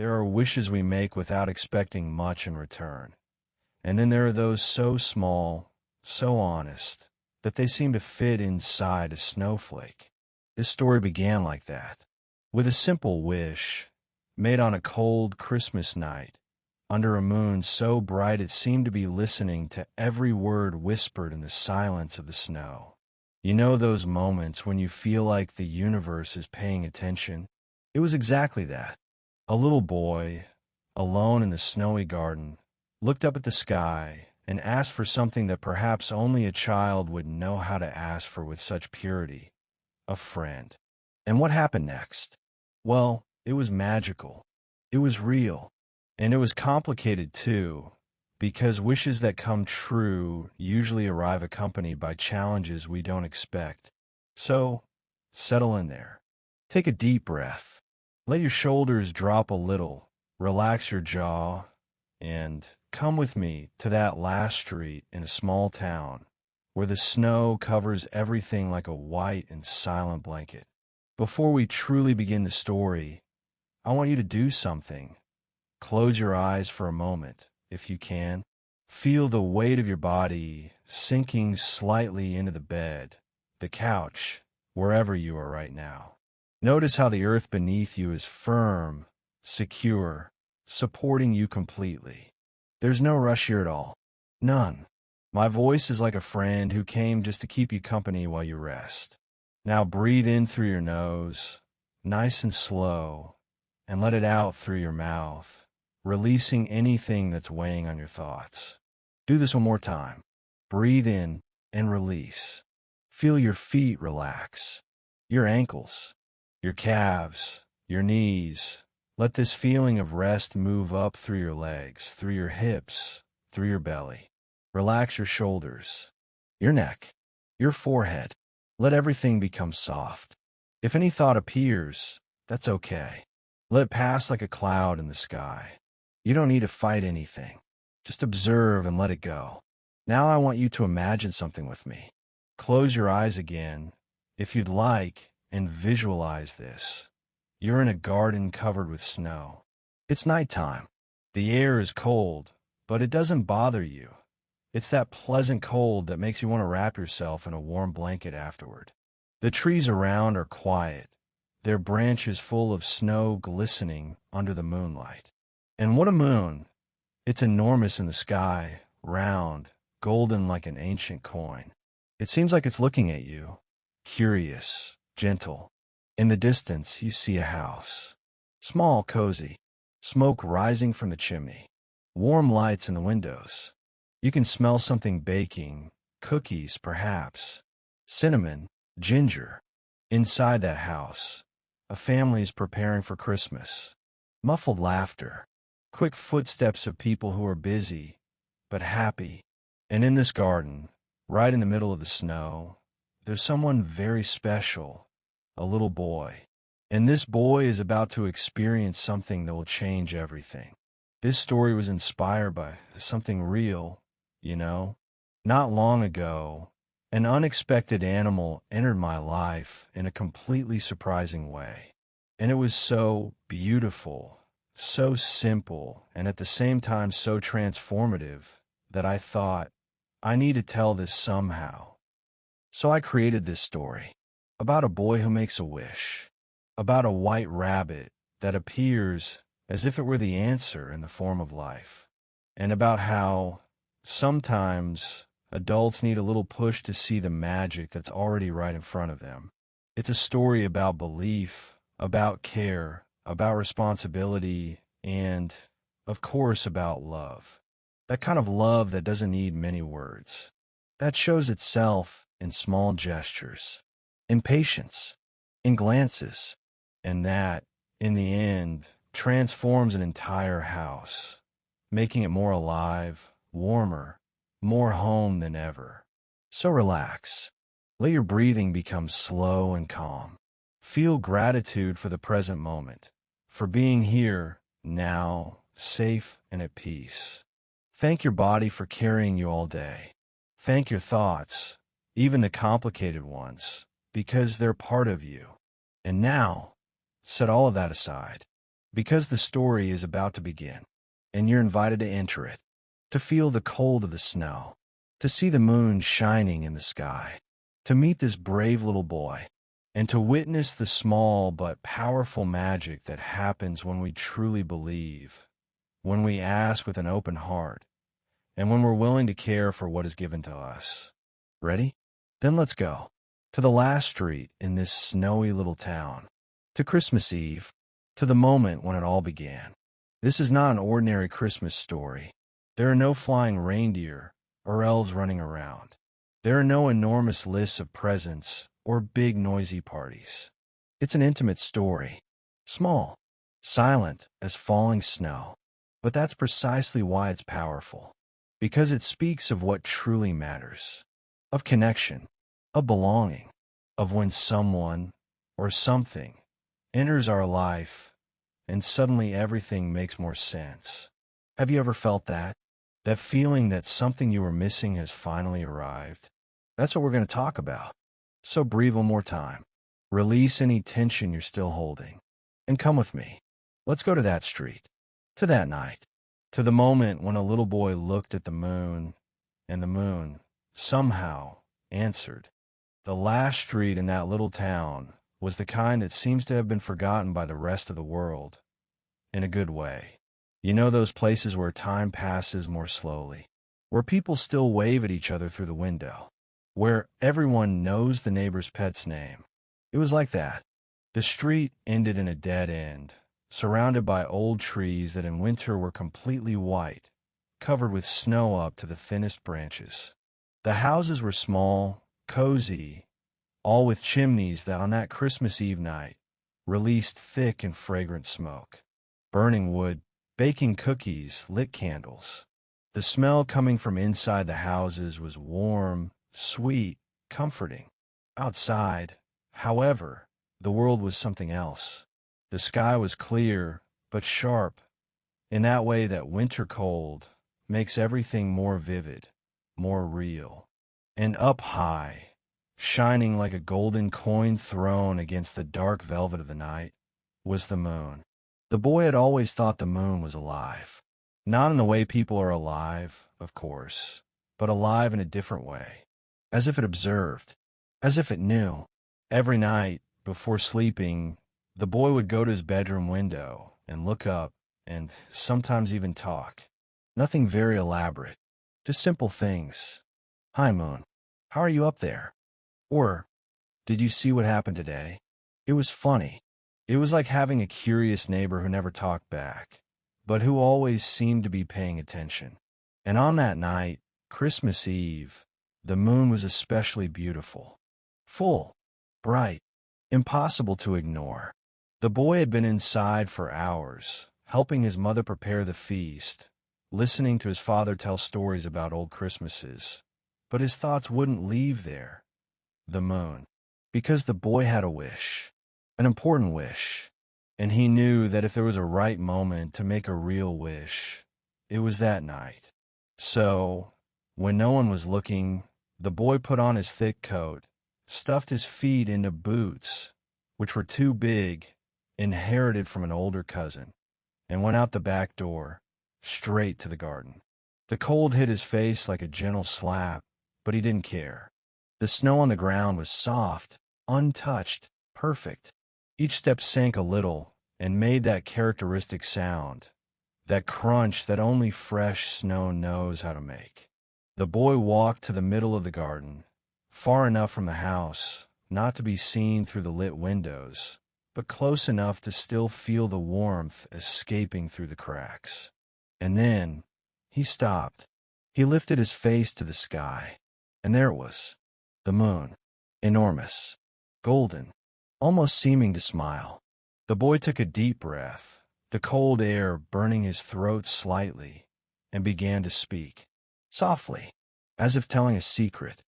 There are wishes we make without expecting much in return. And then there are those so small, so honest, that they seem to fit inside a snowflake. This story began like that, with a simple wish, made on a cold Christmas night, under a moon so bright it seemed to be listening to every word whispered in the silence of the snow. You know those moments when you feel like the universe is paying attention? It was exactly that. A little boy, alone in the snowy garden, looked up at the sky and asked for something that perhaps only a child would know how to ask for with such purity: a friend. And what happened next? Well, it was magical. It was real. And it was complicated too, because wishes that come true usually arrive accompanied by challenges we don't expect. So, settle in there. Take a deep breath. Let your shoulders drop a little. Relax your jaw. And come with me to that last street in a small town where the snow covers everything like a white and silent blanket. Before we truly begin the story, I want you to do something. Close your eyes for a moment, if you can. Feel the weight of your body sinking slightly into the bed, the couch, wherever you are right now. Notice how the earth beneath you is firm, secure, supporting you completely. There's no rush here at all. None. My voice is like a friend who came just to keep you company while you rest. Now breathe in through your nose, nice and slow, and let it out through your mouth, releasing anything that's weighing on your thoughts. Do this one more time. Breathe in and release. Feel your feet relax, your ankles, your calves, your knees. Let this feeling of rest move up through your legs, through your hips, through your belly. Relax your shoulders, your neck, your forehead. Let everything become soft. If any thought appears, that's okay. Let it pass like a cloud in the sky. You don't need to fight anything. Just observe and let it go. Now I want you to imagine something with me. Close your eyes again, if you'd like, and visualize this. You're in a garden covered with snow. It's nighttime. The air is cold, but it doesn't bother you. It's that pleasant cold that makes you want to wrap yourself in a warm blanket afterward. The trees around are quiet, their branches full of snow glistening under the moonlight. And what a moon! It's enormous in the sky, round, golden like an ancient coin. It seems like it's looking at you, curious, gentle. In the distance, you see a house. Small, cozy, smoke rising from the chimney, warm lights in the windows. You can smell something baking, cookies perhaps, cinnamon, ginger. Inside that house, a family is preparing for Christmas. Muffled laughter, quick footsteps of people who are busy, but happy. And in this garden, right in the middle of the snow, there's someone very special, a little boy. And this boy is about to experience something that will change everything. This story was inspired by something real, you know. Not long ago, an unexpected animal entered my life in a completely surprising way. And it was so beautiful, so simple, and at the same time so transformative that I thought, I need to tell this somehow. So I created this story about a boy who makes a wish, about a white rabbit that appears as if it were the answer in the form of life, and about how sometimes adults need a little push to see the magic that's already right in front of them. It's a story about belief, about care, about responsibility, and, of course, about love. That kind of love that doesn't need many words. That shows itself in small gestures, in patience, in glances, and that, in the end, transforms an entire house, making it more alive, warmer, more home than ever. So relax. Let your breathing become slow and calm. Feel gratitude for the present moment, for being here, now, safe and at peace. Thank your body for carrying you all day. Thank your thoughts, even the complicated ones, because they're part of you. And now, set all of that aside. because the story is about to begin, and you're invited to enter it, to feel the cold of the snow, to see the moon shining in the sky, to meet this brave little boy, and to witness the small but powerful magic that happens when we truly believe, when we ask with an open heart, and when we're willing to care for what is given to us. Ready? Then let's go to the last street in this snowy little town, to Christmas Eve, to the moment when it all began. This is not an ordinary Christmas story. There are no flying reindeer or elves running around. There are no enormous lists of presents or big noisy parties. It's an intimate story, small, silent as falling snow. But that's precisely why it's powerful, because it speaks of what truly matters, of connection, of belonging, of when someone or something enters our life and suddenly everything makes more sense. Have you ever felt that? That feeling that something you were missing has finally arrived? That's what we're going to talk about. So breathe one more time. Release any tension you're still holding. And come with me. Let's go to that street, to that night, to the moment when a little boy looked at the moon, and the moon, somehow, answered. The last street in that little town was the kind that seems to have been forgotten by the rest of the world, in a good way. You know those places where time passes more slowly, where people still wave at each other through the window, where everyone knows the neighbor's pet's name. It was like that. The street ended in a dead end, surrounded by old trees that in winter were completely white, covered with snow up to the thinnest branches. The houses were small, cozy, all with chimneys that on that Christmas Eve night released thick and fragrant smoke. Burning wood, baking cookies, lit candles. The smell coming from inside the houses was warm, sweet, comforting. Outside, however, the world was something else. The sky was clear, but sharp, in that way that winter cold makes everything more vivid, more real. And up high, shining like a golden coin thrown against the dark velvet of the night, was the moon. The boy had always thought the moon was alive. Not in the way people are alive, of course, but alive in a different way. As if it observed, as if it knew. Every night, before sleeping, the boy would go to his bedroom window and look up and sometimes even talk. Nothing very elaborate, just simple things. "Hi, moon. How are you up there?" Or, "Did you see what happened today?" It was funny. It was like having a curious neighbor who never talked back, but who always seemed to be paying attention. And on that night, Christmas Eve, the moon was especially beautiful. Full, bright, impossible to ignore. The boy had been inside for hours, helping his mother prepare the feast, listening to his father tell stories about old Christmases. But his thoughts wouldn't leave there, the moon, because the boy had a wish, an important wish, and he knew that if there was a right moment to make a real wish, it was that night. So, when no one was looking, the boy put on his thick coat, stuffed his feet into boots, which were too big, inherited from an older cousin, and went out the back door, straight to the garden. The cold hit his face like a gentle slap, but he didn't care. The snow on the ground was soft, untouched, perfect. Each step sank a little and made that characteristic sound, that crunch that only fresh snow knows how to make. The boy walked to the middle of the garden, far enough from the house not to be seen through the lit windows, but close enough to still feel the warmth escaping through the cracks. And then he stopped. He lifted his face to the sky, and there it was, the moon, enormous, golden, almost seeming to smile. The boy took a deep breath, the cold air burning his throat slightly, and began to speak, softly, as if telling a secret.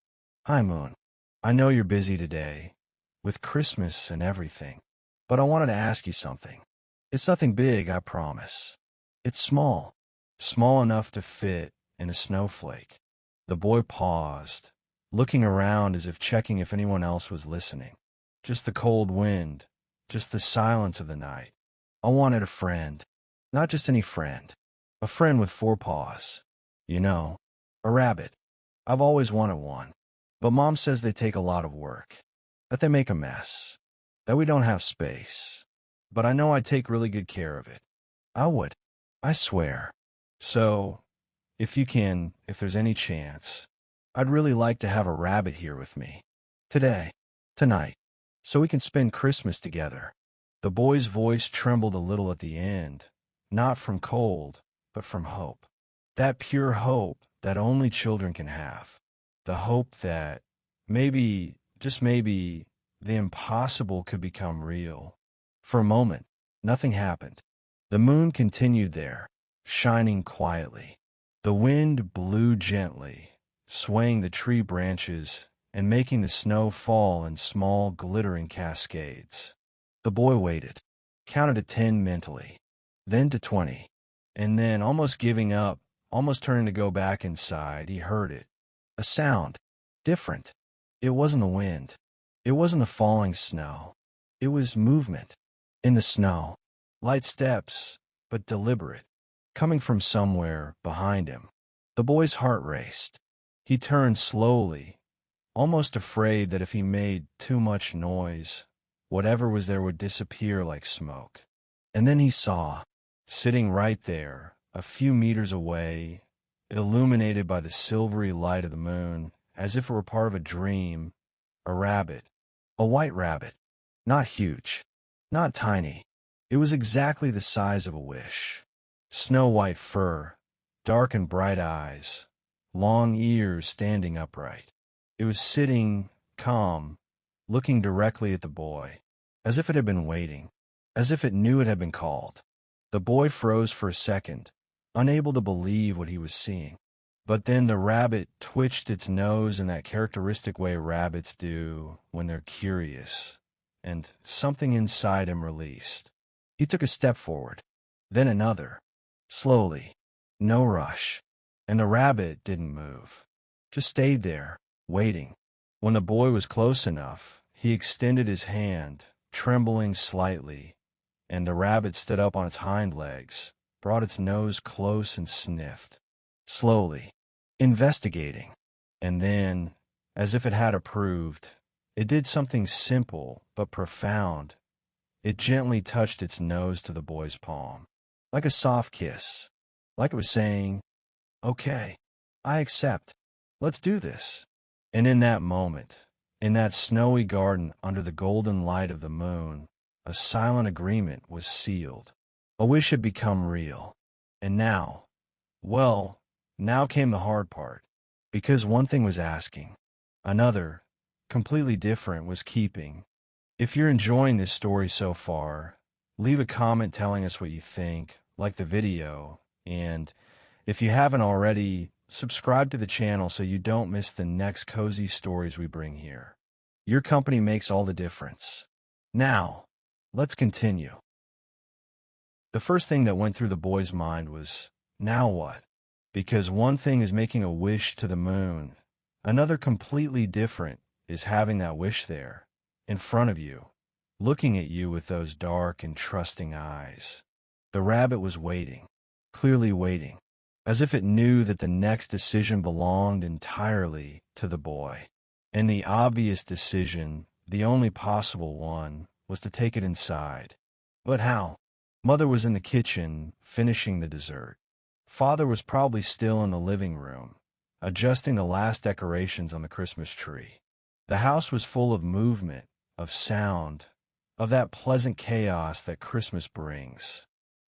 "Hi, moon. I know you're busy today, with Christmas and everything, but I wanted to ask you something. It's nothing big, I promise. It's small, small enough to fit in a snowflake." The boy paused, looking around as if checking if anyone else was listening. Just the cold wind, just the silence of the night. I wanted a friend. Not just any friend. A friend with four paws. You know, a rabbit. I've always wanted one. But Mom says they take a lot of work. That they make a mess. That we don't have space. But I know I'd take really good care of it. I would. I swear. So, if there's any chance, I'd really like to have a rabbit here with me. Today. Tonight. So we can spend Christmas together. The boy's voice trembled a little at the end, not from cold, but from hope. That pure hope that only children can have. The hope that maybe, just maybe, the impossible could become real. For a moment, nothing happened. The moon continued there, shining quietly. The wind blew gently, swaying the tree branches and making the snow fall in small, glittering cascades. The boy waited, counted to 10 mentally, then to 20, and then, almost giving up, almost turning to go back inside, he heard it. A sound. Different. It wasn't the wind. It wasn't the falling snow. It was movement. In the snow. Light steps, but deliberate, coming from somewhere behind him. The boy's heart raced. He turned slowly, almost afraid that if he made too much noise, whatever was there would disappear like smoke. And then he saw, sitting right there, a few meters away, illuminated by the silvery light of the moon, as if it were part of a dream, a rabbit. A white rabbit. Not huge. Not tiny. It was exactly the size of a wish. Snow-white fur, dark and bright eyes, long ears standing upright. It was sitting, calm, looking directly at the boy, as if it had been waiting, as if it knew it had been called. The boy froze for a second, unable to believe what he was seeing. But then the rabbit twitched its nose in that characteristic way rabbits do when they're curious, and something inside him released. He took a step forward, then another, slowly, no rush, and the rabbit didn't move, just stayed there, waiting. When the boy was close enough, he extended his hand, trembling slightly, and the rabbit stood up on its hind legs, brought its nose close and sniffed. Slowly, investigating, and then, as if it had approved, it did something simple but profound. It gently touched its nose to the boy's palm, like a soft kiss, like it was saying, "Okay, I accept. Let's do this." And in that moment, in that snowy garden under the golden light of the moon, a silent agreement was sealed. A wish had become real. And now, well, now came the hard part, because one thing was asking, another, completely different, was keeping. If you're enjoying this story so far, leave a comment telling us what you think, like the video, and if you haven't already, subscribe to the channel so you don't miss the next cozy stories we bring here. Your company makes all the difference. Now, let's continue. The first thing that went through the boy's mind was, now what? Because one thing is making a wish to the moon. Another completely different is having that wish there, in front of you, looking at you with those dark and trusting eyes. The rabbit was waiting, clearly waiting, as if it knew that the next decision belonged entirely to the boy. And the obvious decision, the only possible one, was to take it inside. But how? Mother was in the kitchen, finishing the dessert. Father was probably still in the living room, adjusting the last decorations on the Christmas tree. The house was full of movement, of sound, of that pleasant chaos that Christmas brings.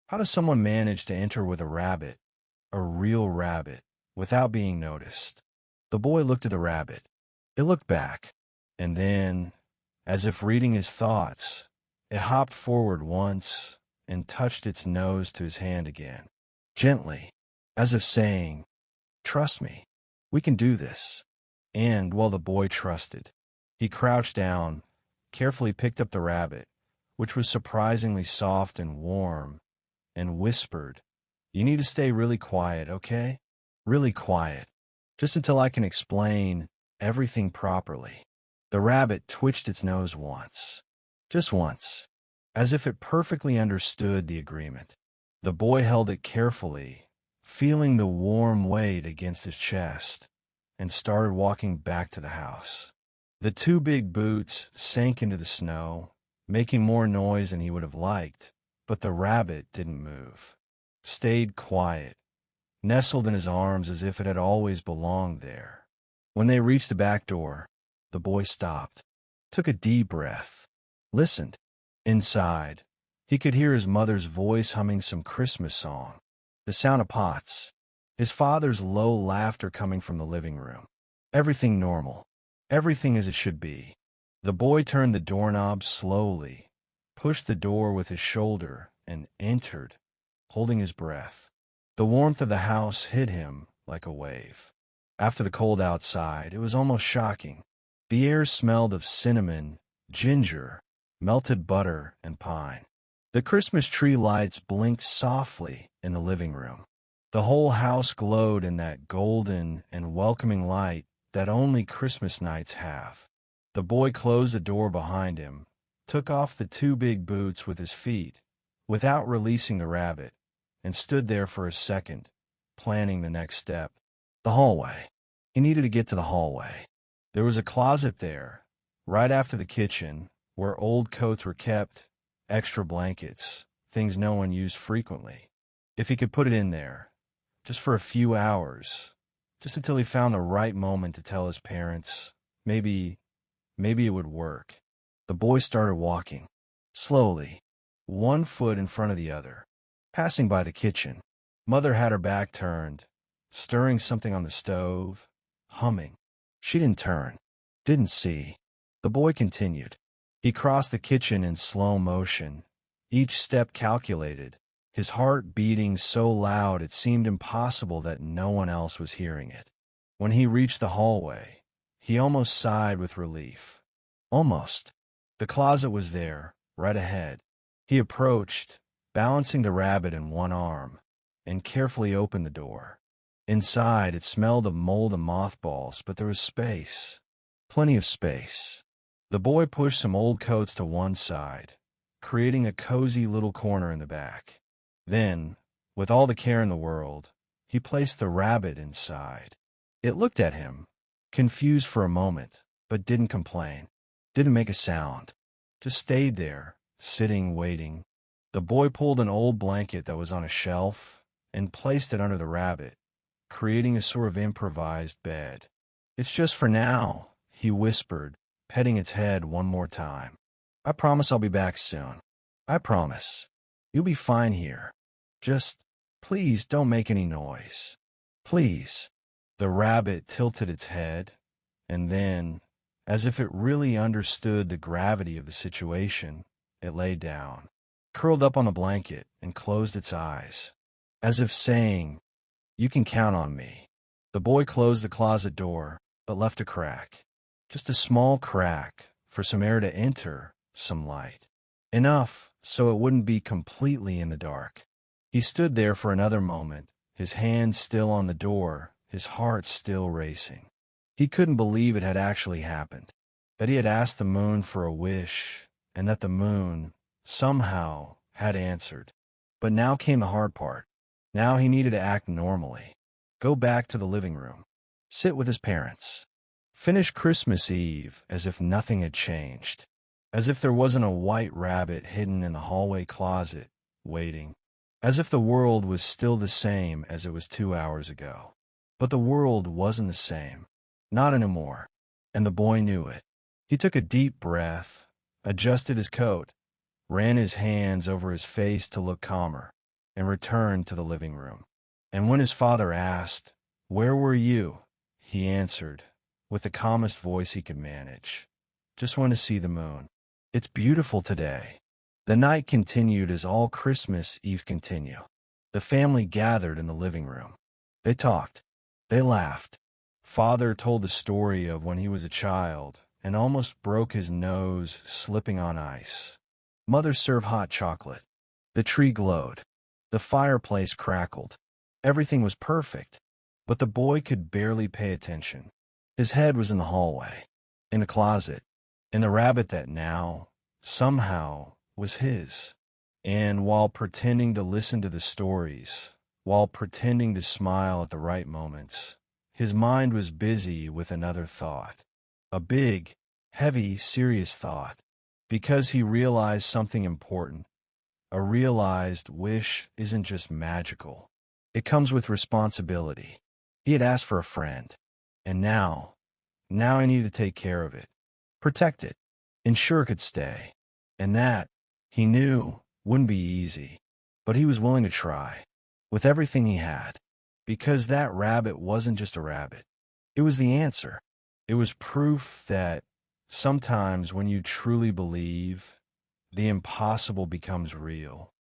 How does someone manage to enter with a rabbit, a real rabbit, without being noticed? The boy looked at the rabbit. It looked back, and then, as if reading his thoughts, it hopped forward once and touched its nose to his hand again, gently, as if saying, "Trust me, we can do this." And, while the boy trusted, he crouched down, carefully picked up the rabbit, which was surprisingly soft and warm, and whispered, "You need to stay really quiet, okay? Really quiet, just until I can explain everything properly." The rabbit twitched its nose once, just once, as if it perfectly understood the agreement. The boy held it carefully, feeling the warm weight against his chest, and started walking back to the house. The two big boots sank into the snow, making more noise than he would have liked, but the rabbit didn't move. Stayed quiet, nestled in his arms as if it had always belonged there. When they reached the back door, the boy stopped, took a deep breath, listened. Inside, he could hear his mother's voice humming some Christmas song, the sound of pots, his father's low laughter coming from the living room. Everything normal, everything as it should be. The boy turned the doorknob slowly, pushed the door with his shoulder, and entered, holding his breath. The warmth of the house hit him like a wave. After the cold outside, it was almost shocking. The air smelled of cinnamon, ginger, melted butter, and pine. The Christmas tree lights blinked softly in the living room. The whole house glowed in that golden and welcoming light that only Christmas nights have. The boy closed the door behind him, took off the two big boots with his feet, without releasing the rabbit, and stood there for a second, planning the next step. The hallway. He needed to get to the hallway. There was a closet there, right after the kitchen, where old coats were kept, extra blankets, things no one used frequently. If he could put it in there, just for a few hours, just until he found the right moment to tell his parents, maybe it would work. The boy started walking, slowly, one foot in front of the other, passing by the kitchen. Mother had her back turned, stirring something on the stove, humming. She didn't turn, didn't see. The boy continued. He crossed the kitchen in slow motion, each step calculated, his heart beating so loud it seemed impossible that no one else was hearing it. When he reached the hallway, he almost sighed with relief. Almost. The closet was there, right ahead. He approached, balancing the rabbit in one arm, and carefully opened the door. Inside, it smelled of mold and mothballs, but there was space. Plenty of space. The boy pushed some old coats to one side, creating a cozy little corner in the back. Then, with all the care in the world, he placed the rabbit inside. It looked at him, confused for a moment, but didn't complain, didn't make a sound, just stayed there, sitting, waiting. The boy pulled an old blanket that was on a shelf and placed it under the rabbit, creating a sort of improvised bed. "It's just for now," he whispered, petting its head one more time. "I promise I'll be back soon. I promise. You'll be fine here. Just, please don't make any noise. Please." The rabbit tilted its head, and then, as if it really understood the gravity of the situation, it lay down, curled up on the blanket, and closed its eyes, as if saying, "You can count on me." The boy closed the closet door, but left a crack. Just a small crack, for some air to enter, some light. Enough so it wouldn't be completely in the dark. He stood there for another moment, his hand still on the door, his heart still racing. He couldn't believe it had actually happened, that he had asked the moon for a wish, and that the moon, somehow, had answered. But now came the hard part. Now he needed to act normally. Go back to the living room. Sit with his parents. Finish Christmas Eve as if nothing had changed. As if there wasn't a white rabbit hidden in the hallway closet, waiting. As if the world was still the same as it was 2 hours ago. But the world wasn't the same. Not anymore. And the boy knew it. He took a deep breath, adjusted his coat, ran his hands over his face to look calmer, and returned to the living room. And when his father asked, "Where were you?" he answered, with the calmest voice he could manage, "Just want to see the moon. It's beautiful today." The night continued as all Christmas Eves continue. The family gathered in the living room. They talked. They laughed. Father told the story of when he was a child and almost broke his nose slipping on ice. Mother served hot chocolate. The tree glowed. The fireplace crackled. Everything was perfect, but the boy could barely pay attention. His head was in the hallway, in the closet, in the rabbit that now, somehow, was his. And while pretending to listen to the stories, while pretending to smile at the right moments, his mind was busy with another thought. A big, heavy, serious thought. Because he realized something important. A realized wish isn't just magical. It comes with responsibility. He had asked for a friend. And now I need to take care of it. Protect it. Ensure it could stay. And that, he knew, wouldn't be easy. But he was willing to try. With everything he had. Because that rabbit wasn't just a rabbit. It was the answer. It was proof that sometimes when you truly believe, the impossible becomes real.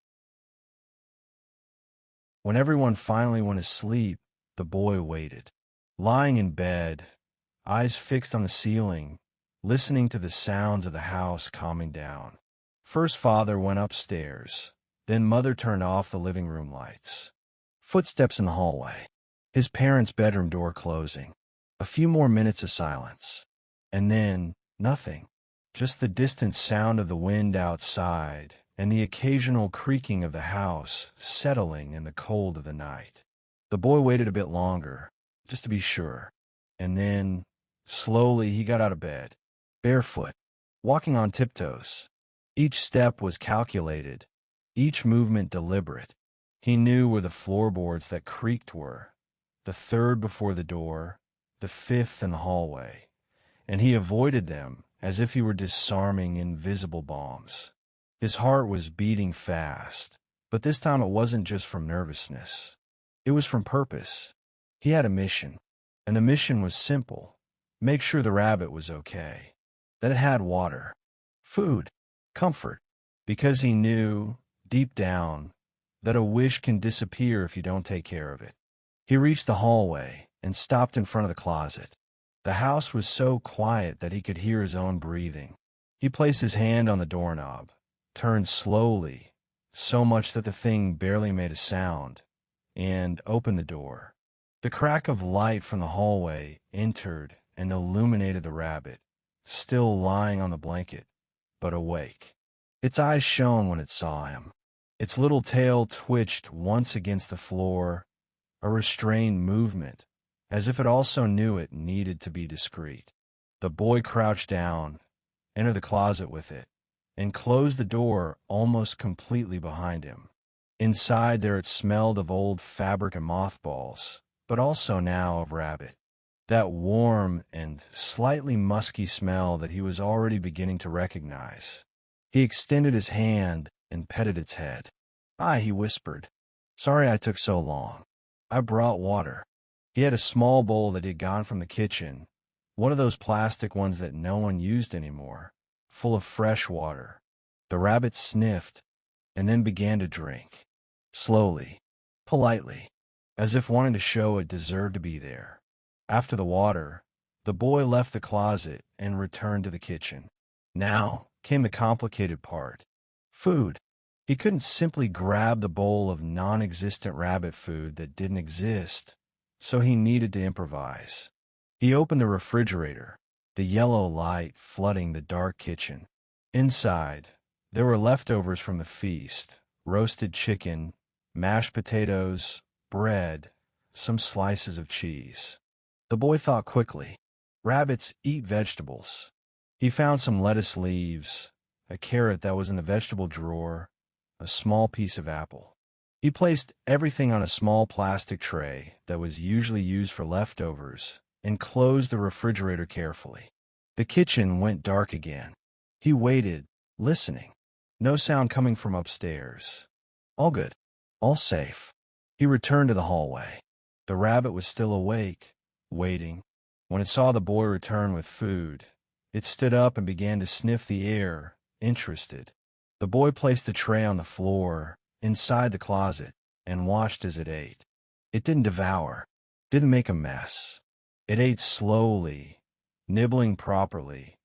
When everyone finally went to sleep, the boy waited. Lying in bed, eyes fixed on the ceiling, listening to the sounds of the house calming down. First father went upstairs, then mother turned off the living room lights. Footsteps in the hallway. His parents' bedroom door closing. A few more minutes of silence. And then, nothing. Just the distant sound of the wind outside and the occasional creaking of the house settling in the cold of the night. The boy waited a bit longer, just to be sure. And then, slowly he got out of bed, barefoot, walking on tiptoes. Each step was calculated, each movement deliberate. He knew where the floorboards that creaked were, the third before the door, the fifth in the hallway, and he avoided them as if he were disarming invisible bombs. His heart was beating fast, but this time it wasn't just from nervousness. It was from purpose. He had a mission, and the mission was simple. Make sure the rabbit was okay, that it had water, food, comfort, because he knew, deep down, that a wish can disappear if you don't take care of it. He reached the hallway and stopped in front of the closet. The house was so quiet that he could hear his own breathing. He placed his hand on the doorknob, turned slowly, so much that the thing barely made a sound, and opened the door. The crack of light from the hallway entered and illuminated the rabbit, still lying on the blanket, but awake. Its eyes shone when it saw him. Its little tail twitched once against the floor, a restrained movement, as if it also knew it needed to be discreet. The boy crouched down, entered the closet with it, and closed the door almost completely behind him. Inside there it smelled of old fabric and mothballs, but also now of rabbit. That warm and slightly musky smell that he was already beginning to recognize. He extended his hand and petted its head. "Hi," he whispered. "Sorry I took so long. I brought water." He had a small bowl that he had gotten from the kitchen, one of those plastic ones that no one used anymore, full of fresh water. The rabbit sniffed and then began to drink, slowly, politely, as if wanting to show it deserved to be there. After the water, the boy left the closet and returned to the kitchen. Now came the complicated part. Food. He couldn't simply grab the bowl of non-existent rabbit food that didn't exist, so he needed to improvise. He opened the refrigerator, the yellow light flooding the dark kitchen. Inside, there were leftovers from the feast, roasted chicken, mashed potatoes, bread, some slices of cheese. The boy thought quickly. Rabbits eat vegetables. He found some lettuce leaves, a carrot that was in the vegetable drawer, a small piece of apple. He placed everything on a small plastic tray that was usually used for leftovers and closed the refrigerator carefully. The kitchen went dark again. He waited, listening. No sound coming from upstairs. All good. All safe. He returned to the hallway. The rabbit was still awake, waiting. When it saw the boy return with food, it stood up and began to sniff the air, interested. The boy placed the tray on the floor, inside the closet, and watched as it ate. It didn't devour, didn't make a mess. It ate slowly, nibbling properly,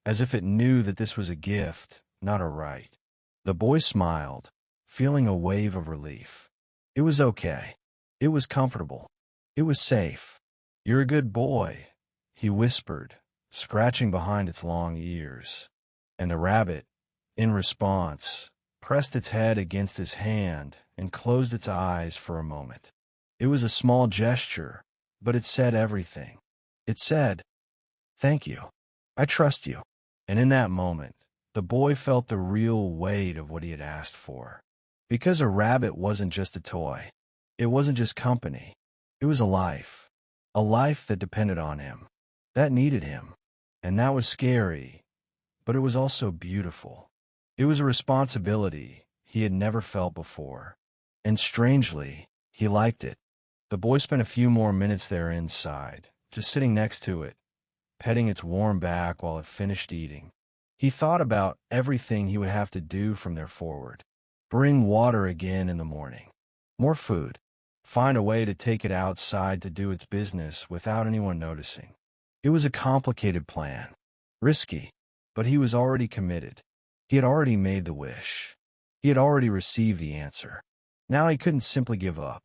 as if it knew that this was a gift, not a right. The boy smiled, feeling a wave of relief. It was okay. It was comfortable. It was safe. "You're a good boy," he whispered, scratching behind its long ears. And the rabbit, in response, pressed its head against his hand and closed its eyes for a moment. It was a small gesture, but it said everything. It said, "Thank you. I trust you." And in that moment, the boy felt the real weight of what he had asked for. Because a rabbit wasn't just a toy. It wasn't just company. It was a life that depended on him, that needed him. And that was scary, but it was also beautiful. It was a responsibility he had never felt before. And strangely, he liked it. The boy spent a few more minutes there inside, just sitting next to it, petting its warm back while it finished eating. He thought about everything he would have to do from there forward. Bring water again in the morning. More food. Find a way to take it outside to do its business without anyone noticing. It was a complicated plan. Risky, but he was already committed. He had already made the wish. He had already received the answer. Now he couldn't simply give up.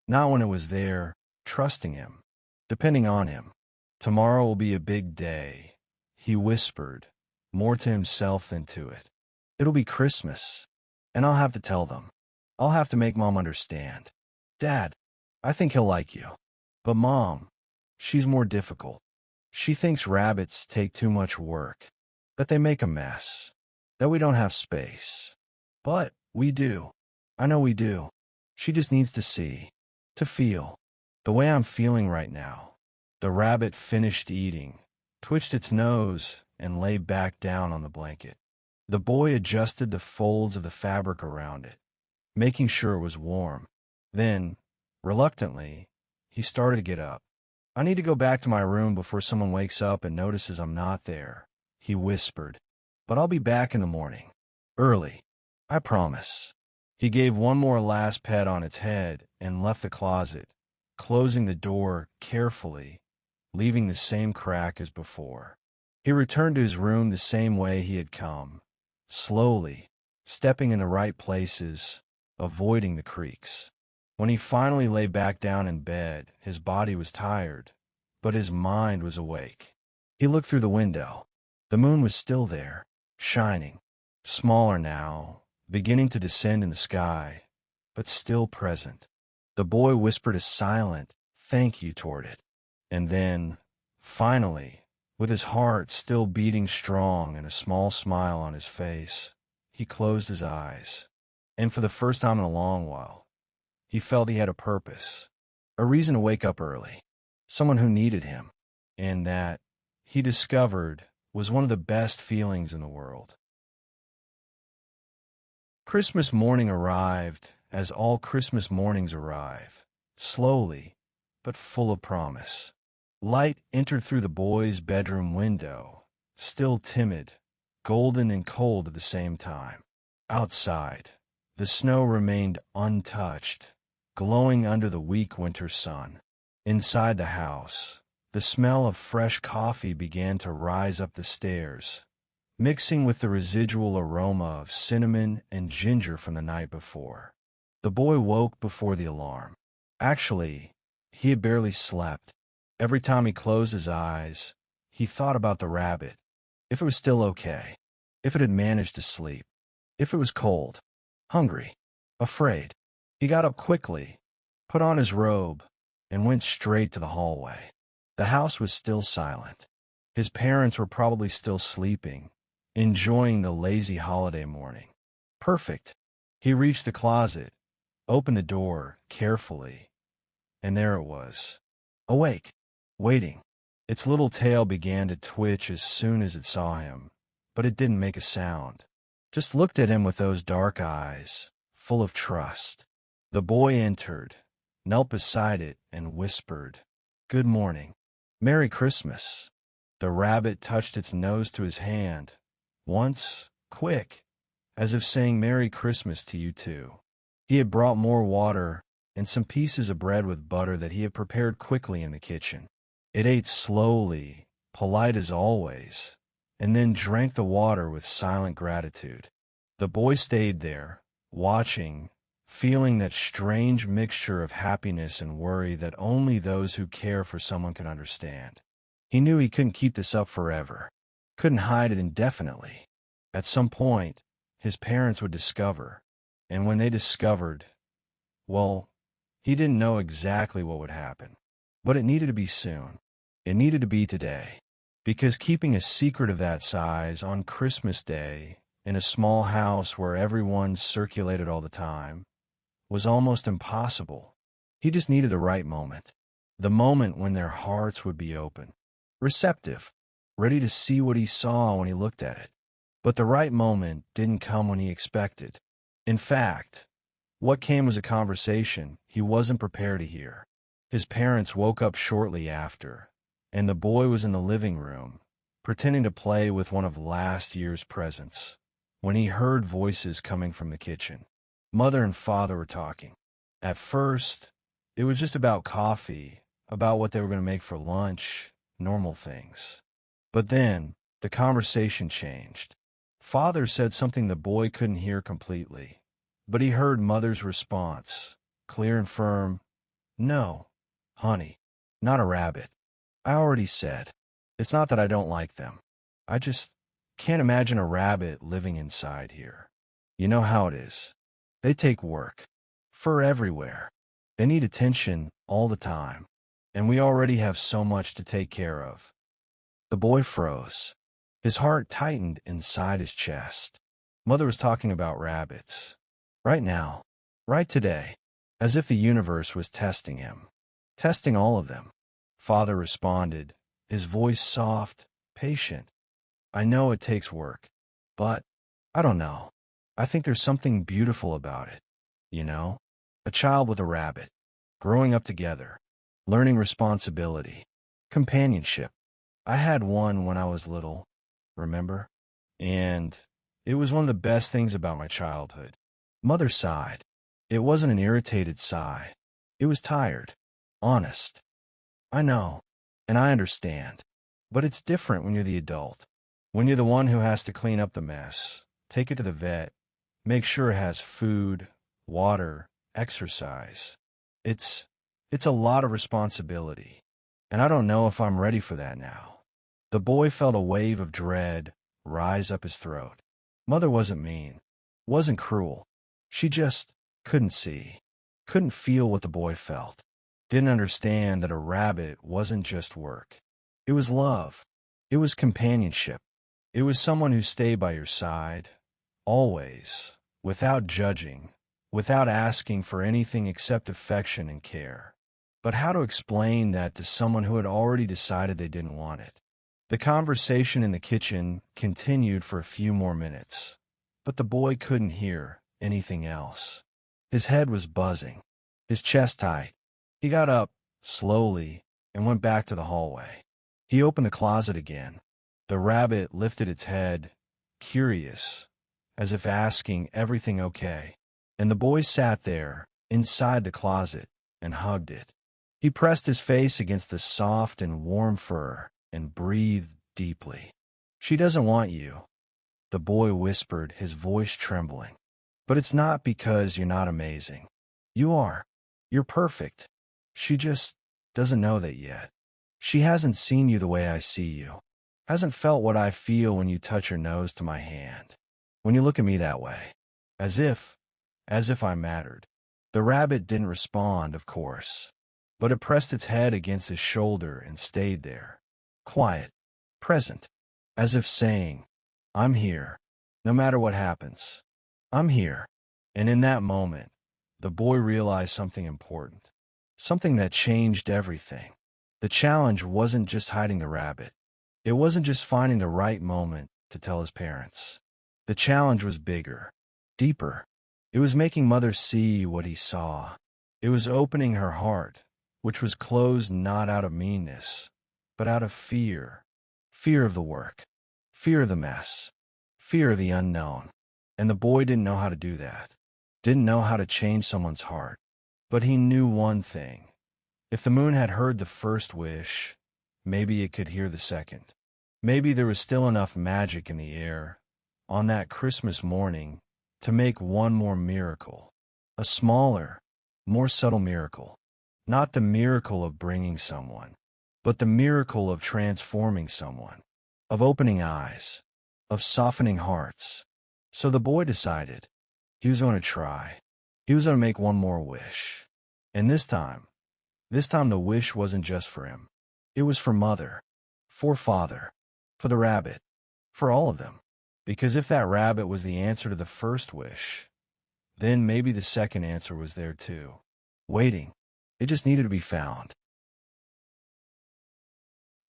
Not when it was there, trusting him, depending on him. Tomorrow will be a big day, he whispered, more to himself than to it. It'll be Christmas, and I'll have to tell them. I'll have to make Mom understand. Dad, I think he'll like you. But Mom, she's more difficult. She thinks rabbits take too much work, that they make a mess, that we don't have space. But we do. I know we do. She just needs to see, to feel, the way I'm feeling right now. The rabbit finished eating, twitched its nose, and lay back down on the blanket. The boy adjusted the folds of the fabric around it, making sure it was warm. Then, reluctantly, he started to get up. "I need to go back to my room before someone wakes up and notices I'm not there," he whispered. "But I'll be back in the morning. Early. I promise." He gave one more last pet on its head and left the closet, closing the door carefully, leaving the same crack as before. He returned to his room the same way he had come, slowly, stepping in the right places, avoiding the creaks. When he finally lay back down in bed, his body was tired, but his mind was awake. He looked through the window. The moon was still there, shining, smaller now, beginning to descend in the sky, but still present. The boy whispered a silent thank you toward it. And then, finally, with his heart still beating strong and a small smile on his face, he closed his eyes. And for the first time in a long while, he felt he had a purpose, a reason to wake up early, someone who needed him, and that, he discovered, was one of the best feelings in the world. Christmas morning arrived, as all Christmas mornings arrive, slowly, but full of promise. Light entered through the boy's bedroom window, still timid, golden and cold at the same time. Outside, the snow remained untouched, glowing under the weak winter sun. Inside the house, the smell of fresh coffee began to rise up the stairs, mixing with the residual aroma of cinnamon and ginger from the night before. The boy woke before the alarm. Actually, he had barely slept. Every time he closed his eyes, he thought about the rabbit, if it was still okay, if it had managed to sleep, if it was cold, hungry, afraid. He got up quickly, put on his robe, and went straight to the hallway. The house was still silent. His parents were probably still sleeping, enjoying the lazy holiday morning. Perfect. He reached the closet, opened the door carefully, and there it was, awake, waiting. Its little tail began to twitch as soon as it saw him, but it didn't make a sound. Just looked at him with those dark eyes, full of trust. The boy entered, knelt beside it, and whispered, "Good morning. Merry Christmas." The rabbit touched its nose to his hand, once, quick, as if saying Merry Christmas to you too. He had brought more water and some pieces of bread with butter that he had prepared quickly in the kitchen. It ate slowly, polite as always, and then drank the water with silent gratitude. The boy stayed there, watching, feeling that strange mixture of happiness and worry that only those who care for someone can understand. He knew he couldn't keep this up forever, couldn't hide it indefinitely. At some point, his parents would discover. And when they discovered, well, he didn't know exactly what would happen. But it needed to be soon. It needed to be today. Because keeping a secret of that size on Christmas Day, in a small house where everyone circulated all the time, was almost impossible. He just needed the right moment. The moment when their hearts would be open, receptive, ready to see what he saw when he looked at it. But the right moment didn't come when he expected. In fact, what came was a conversation he wasn't prepared to hear. His parents woke up shortly after, and the boy was in the living room, pretending to play with one of last year's presents, when he heard voices coming from the kitchen. Mother and father were talking. At first, it was just about coffee, about what they were going to make for lunch, normal things. But then, the conversation changed. Father said something the boy couldn't hear completely, but he heard Mother's response, clear and firm. "No, honey, not a rabbit. I already said. It's not that I don't like them. I just can't imagine a rabbit living inside here. You know how it is. They take work. Fur everywhere. They need attention all the time. And we already have so much to take care of." The boy froze. His heart tightened inside his chest. Mother was talking about rabbits. Right now. Right today. As if the universe was testing him. Testing all of them. Father responded, his voice soft, patient. "I know it takes work. But, I don't know. I think there's something beautiful about it. You know? A child with a rabbit. Growing up together. Learning responsibility. Companionship. I had one when I was little. Remember? And it was one of the best things about my childhood." Mother sighed. It wasn't an irritated sigh. It was tired. Honest. "I know. And I understand. But it's different when you're the adult. When you're the one who has to clean up the mess, take it to the vet, make sure it has food, water, exercise. It's a lot of responsibility. And I don't know if I'm ready for that now." The boy felt a wave of dread rise up his throat. Mother wasn't mean, wasn't cruel. She just couldn't see, couldn't feel what the boy felt. Didn't understand that a rabbit wasn't just work. It was love. It was companionship. It was someone who stayed by your side, always, without judging, without asking for anything except affection and care. But how to explain that to someone who had already decided they didn't want it? The conversation in the kitchen continued for a few more minutes, but the boy couldn't hear anything else. His head was buzzing, his chest tight. He got up, slowly, and went back to the hallway. He opened the closet again. The rabbit lifted its head, curious, as if asking everything okay. And the boy sat there, inside the closet, and hugged it. He pressed his face against the soft and warm fur and breathed deeply. "She doesn't want you," the boy whispered, his voice trembling. "But it's not because you're not amazing. You are. You're perfect. She just doesn't know that yet. She hasn't seen you the way I see you. Hasn't felt what I feel when you touch your nose to my hand. When you look at me that way. As if I mattered." The rabbit didn't respond, of course, but it pressed its head against his shoulder and stayed there. Quiet. Present. As if saying, "I'm here. No matter what happens. I'm here." And in that moment, the boy realized something important. Something that changed everything. The challenge wasn't just hiding the rabbit. It wasn't just finding the right moment to tell his parents. The challenge was bigger, deeper. It was making Mother see what he saw. It was opening her heart, which was closed not out of meanness, but out of fear. Fear of the work. Fear of the mess. Fear of the unknown. And the boy didn't know how to do that. Didn't know how to change someone's heart. But he knew one thing. If the moon had heard the first wish, maybe it could hear the second. Maybe there was still enough magic in the air, on that Christmas morning, to make one more miracle. A smaller, more subtle miracle. Not the miracle of bringing someone, but the miracle of transforming someone. Of opening eyes. Of softening hearts. So the boy decided he was going to try. He was going to make one more wish. And this time the wish wasn't just for him. It was for Mother, for Father, for the rabbit, for all of them. Because if that rabbit was the answer to the first wish, then maybe the second answer was there too. Waiting. It just needed to be found.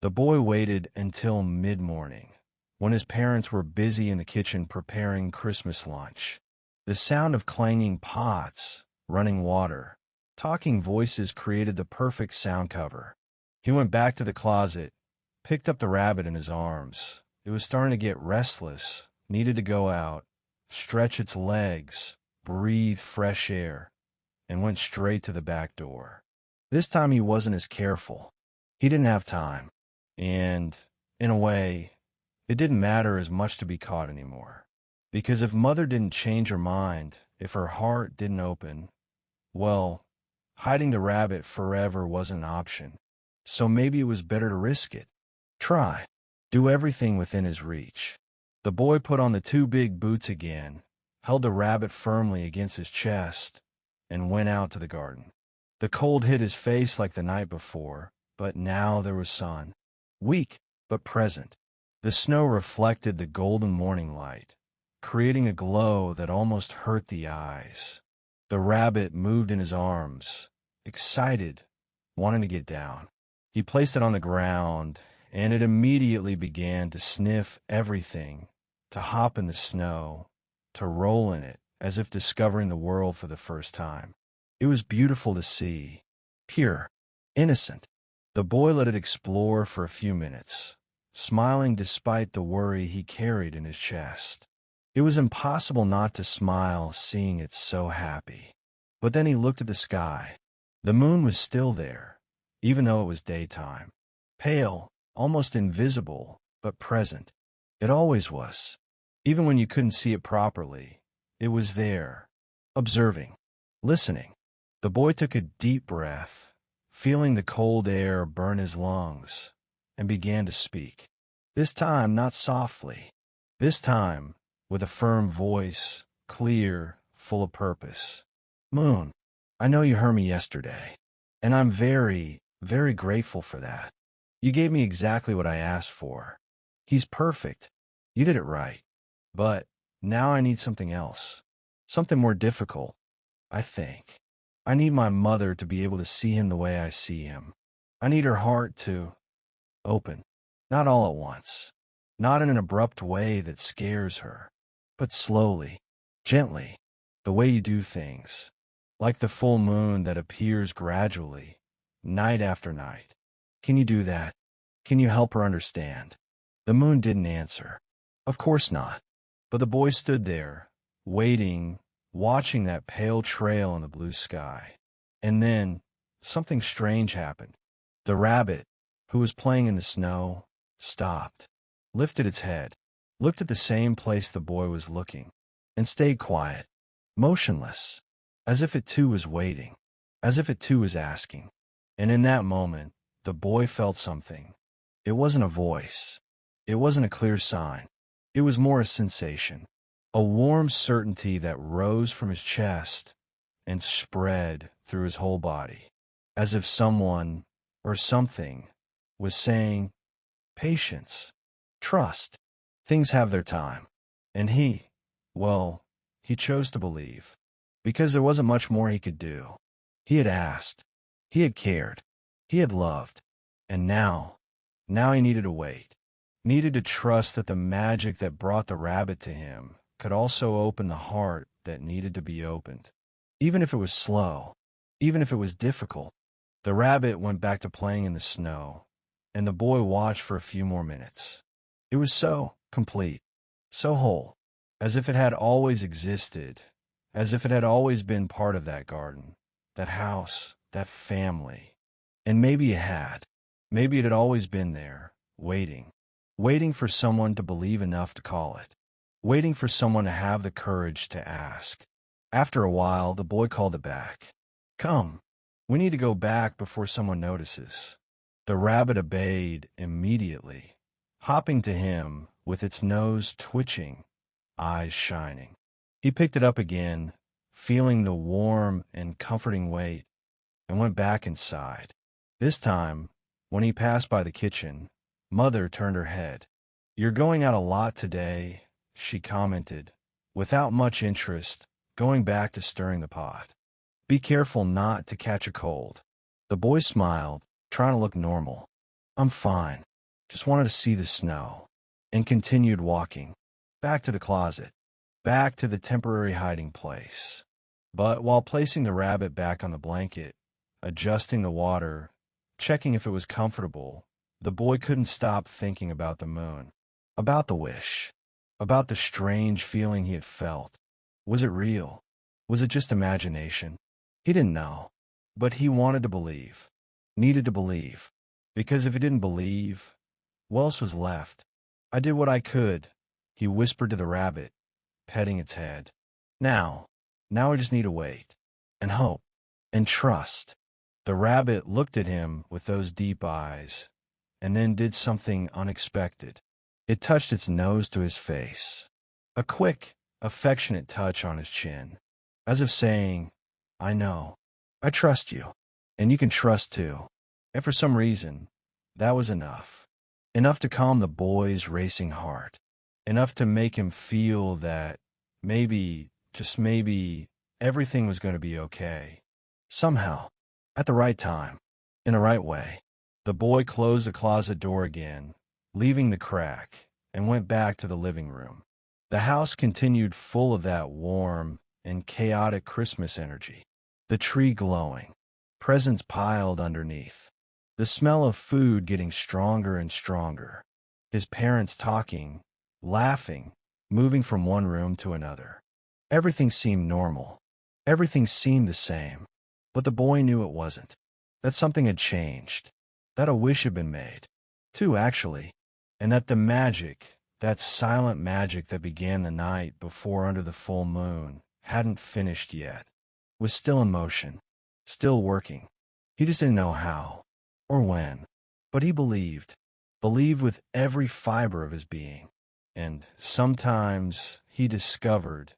The boy waited until mid-morning, when his parents were busy in the kitchen preparing Christmas lunch. The sound of clanging pots, running water, talking voices created the perfect sound cover. He went back to the closet, picked up the rabbit in his arms. It was starting to get restless, needed to go out, stretch its legs, breathe fresh air, and went straight to the back door. This time he wasn't as careful. He didn't have time. And, in a way, it didn't matter as much to be caught anymore. Because if Mother didn't change her mind, if her heart didn't open, well, hiding the rabbit forever wasn't an option. So maybe it was better to risk it. Try. Do everything within his reach. The boy put on the two big boots again, held the rabbit firmly against his chest, and went out to the garden. The cold hit his face like the night before, but now there was sun. Weak, but present. The snow reflected the golden morning light, creating a glow that almost hurt the eyes. The rabbit moved in his arms, excited, wanting to get down. He placed it on the ground, and it immediately began to sniff everything, to hop in the snow, to roll in it, as if discovering the world for the first time. It was beautiful to see, pure, innocent. The boy let it explore for a few minutes, smiling despite the worry he carried in his chest. It was impossible not to smile seeing it so happy. But then he looked at the sky. The moon was still there, even though it was daytime. Pale, almost invisible, but present. It always was. Even when you couldn't see it properly, it was there, observing, listening. The boy took a deep breath, feeling the cold air burn his lungs, and began to speak. This time not softly. This time with a firm voice, clear, full of purpose. Moon, I know you heard me yesterday, and I'm very, very grateful for that. You gave me exactly what I asked for. He's perfect. You did it right. But now I need something else. Something more difficult, I think. I need my mother to be able to see him the way I see him. I need her heart to open. Not all at once. Not in an abrupt way that scares her. But slowly, gently, the way you do things. Like the full moon that appears gradually, night after night. Can you do that? Can you help her understand? The moon didn't answer. Of course not. But the boy stood there, waiting, watching that pale trail in the blue sky. And then, something strange happened. The rabbit, who was playing in the snow, stopped, lifted its head, looked at the same place the boy was looking, and stayed quiet, motionless, as if it too was waiting, as if it too was asking. And in that moment, the boy felt something. It wasn't a voice. It wasn't a clear sign. It was more a sensation. A warm certainty that rose from his chest and spread through his whole body, as if someone or something was saying, patience, trust, things have their time. And he chose to believe, because there wasn't much more he could do. He had asked, he had cared, he had loved, and now he needed to wait, needed to trust that the magic that brought the rabbit to him could also open the heart that needed to be opened. Even if it was slow, even if it was difficult. The rabbit went back to playing in the snow, and the boy watched for a few more minutes. It was so complete, so whole, as if it had always existed, as if it had always been part of that garden, that house, that family. And maybe it had. Maybe it had always been there, waiting for someone to believe enough to call it. Waiting for someone to have the courage to ask. After a while, the boy called it back. Come, we need to go back before someone notices. The rabbit obeyed immediately, hopping to him with its nose twitching, eyes shining. He picked it up again, feeling the warm and comforting weight, and went back inside. This time, when he passed by the kitchen, Mother turned her head. "You're going out a lot today," she commented, without much interest, going back to stirring the pot. "Be careful not to catch a cold." The boy smiled, trying to look normal. "I'm fine. Just wanted to see the snow," and continued walking. Back to the closet. Back to the temporary hiding place. But while placing the rabbit back on the blanket, adjusting the water, checking if it was comfortable, the boy couldn't stop thinking about the moon, about the wish, about the strange feeling he had felt. Was it real? Was it just imagination? He didn't know, but he wanted to believe, needed to believe, because if he didn't believe, what else was left? "I did what I could," he whispered to the rabbit, petting its head. Now I just need to wait, and hope, and trust." The rabbit looked at him with those deep eyes, and then did something unexpected. It touched its nose to his face. A quick, affectionate touch on his chin, as if saying, "I know, I trust you, and you can trust too." And for some reason, that was enough. Enough to calm the boy's racing heart. Enough to make him feel that maybe, just maybe, everything was going to be okay. Somehow, at the right time, in the right way. The boy closed the closet door again, leaving the crack, and went back to the living room. The house continued full of that warm and chaotic Christmas energy. The tree glowing, presents piled underneath, the smell of food getting stronger and stronger, his parents talking, laughing, moving from one room to another. Everything seemed normal. Everything seemed the same. But the boy knew it wasn't. That something had changed. That a wish had been made. Two, actually. And that the magic, that silent magic that began the night before under the full moon, hadn't finished yet. Was still in motion. Still working. He just didn't know how. Or when. But he believed. Believed with every fiber of his being. And sometimes he discovered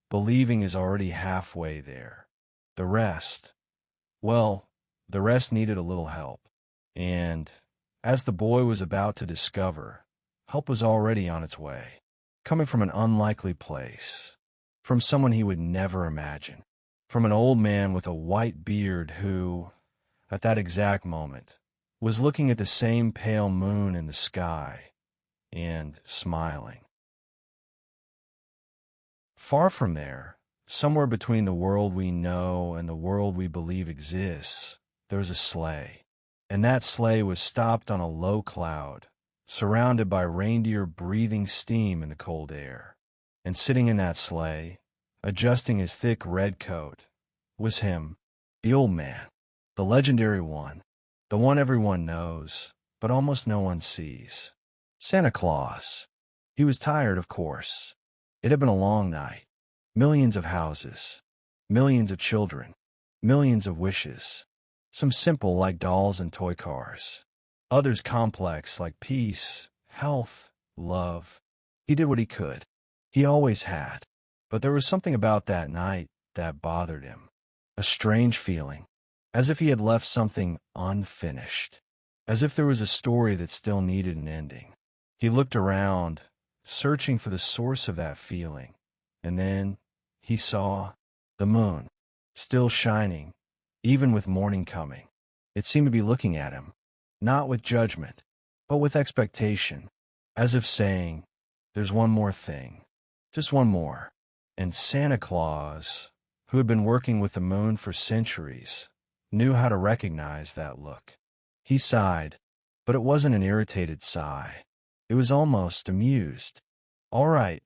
believing is already halfway there. The rest, well, the rest needed a little help. And as the boy was about to discover, help was already on its way, coming from an unlikely place, from someone he would never imagine, from an old man with a white beard who, at that exact moment, was looking at the same pale moon in the sky and smiling. Far from there, somewhere between the world we know and the world we believe exists, there was a sleigh. And that sleigh was stopped on a low cloud, surrounded by reindeer breathing steam in the cold air. And sitting in that sleigh, adjusting his thick red coat, was him, the old man, the legendary one, the one everyone knows, but almost no one sees. Santa Claus. He was tired, of course. It had been a long night. Millions of houses, millions of children, millions of wishes. Some simple like dolls and toy cars. Others complex like peace, health, love. He did what he could. He always had. But there was something about that night that bothered him. A strange feeling, as if he had left something unfinished, as if there was a story that still needed an ending. He looked around, searching for the source of that feeling, and then he saw the moon, still shining, even with morning coming. It seemed to be looking at him, not with judgment, but with expectation, as if saying, "There's one more thing, just one more." And Santa Claus, who had been working with the moon for centuries, knew how to recognize that look. He sighed, but it wasn't an irritated sigh. It was almost amused. "All right,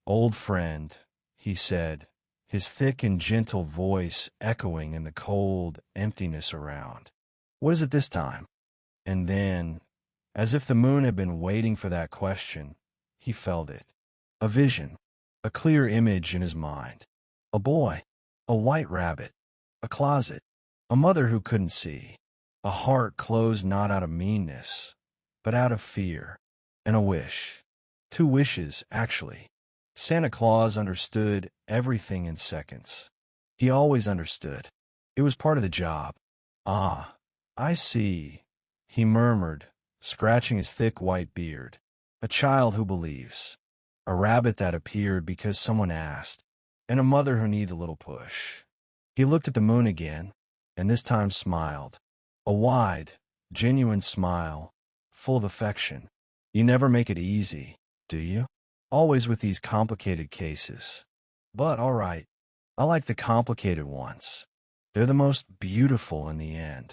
old friend," he said, his thick and gentle voice echoing in the cold emptiness around. "What is it this time?" And then, as if the moon had been waiting for that question, he felt it. A vision, a clear image in his mind. A boy, a white rabbit, a closet, a mother who couldn't see, a heart closed not out of meanness, but out of fear, and a wish. Two wishes, actually. Santa Claus understood everything in seconds. He always understood. It was part of the job. Ah, I see, he murmured, scratching his thick white beard. A child who believes. A rabbit that appeared because someone asked. And a mother who needs a little push. He looked at the moon again, and this time smiled. A wide, genuine smile, full of affection. You never make it easy, do you? Always with these complicated cases. But all right, I like the complicated ones. They're the most beautiful in the end.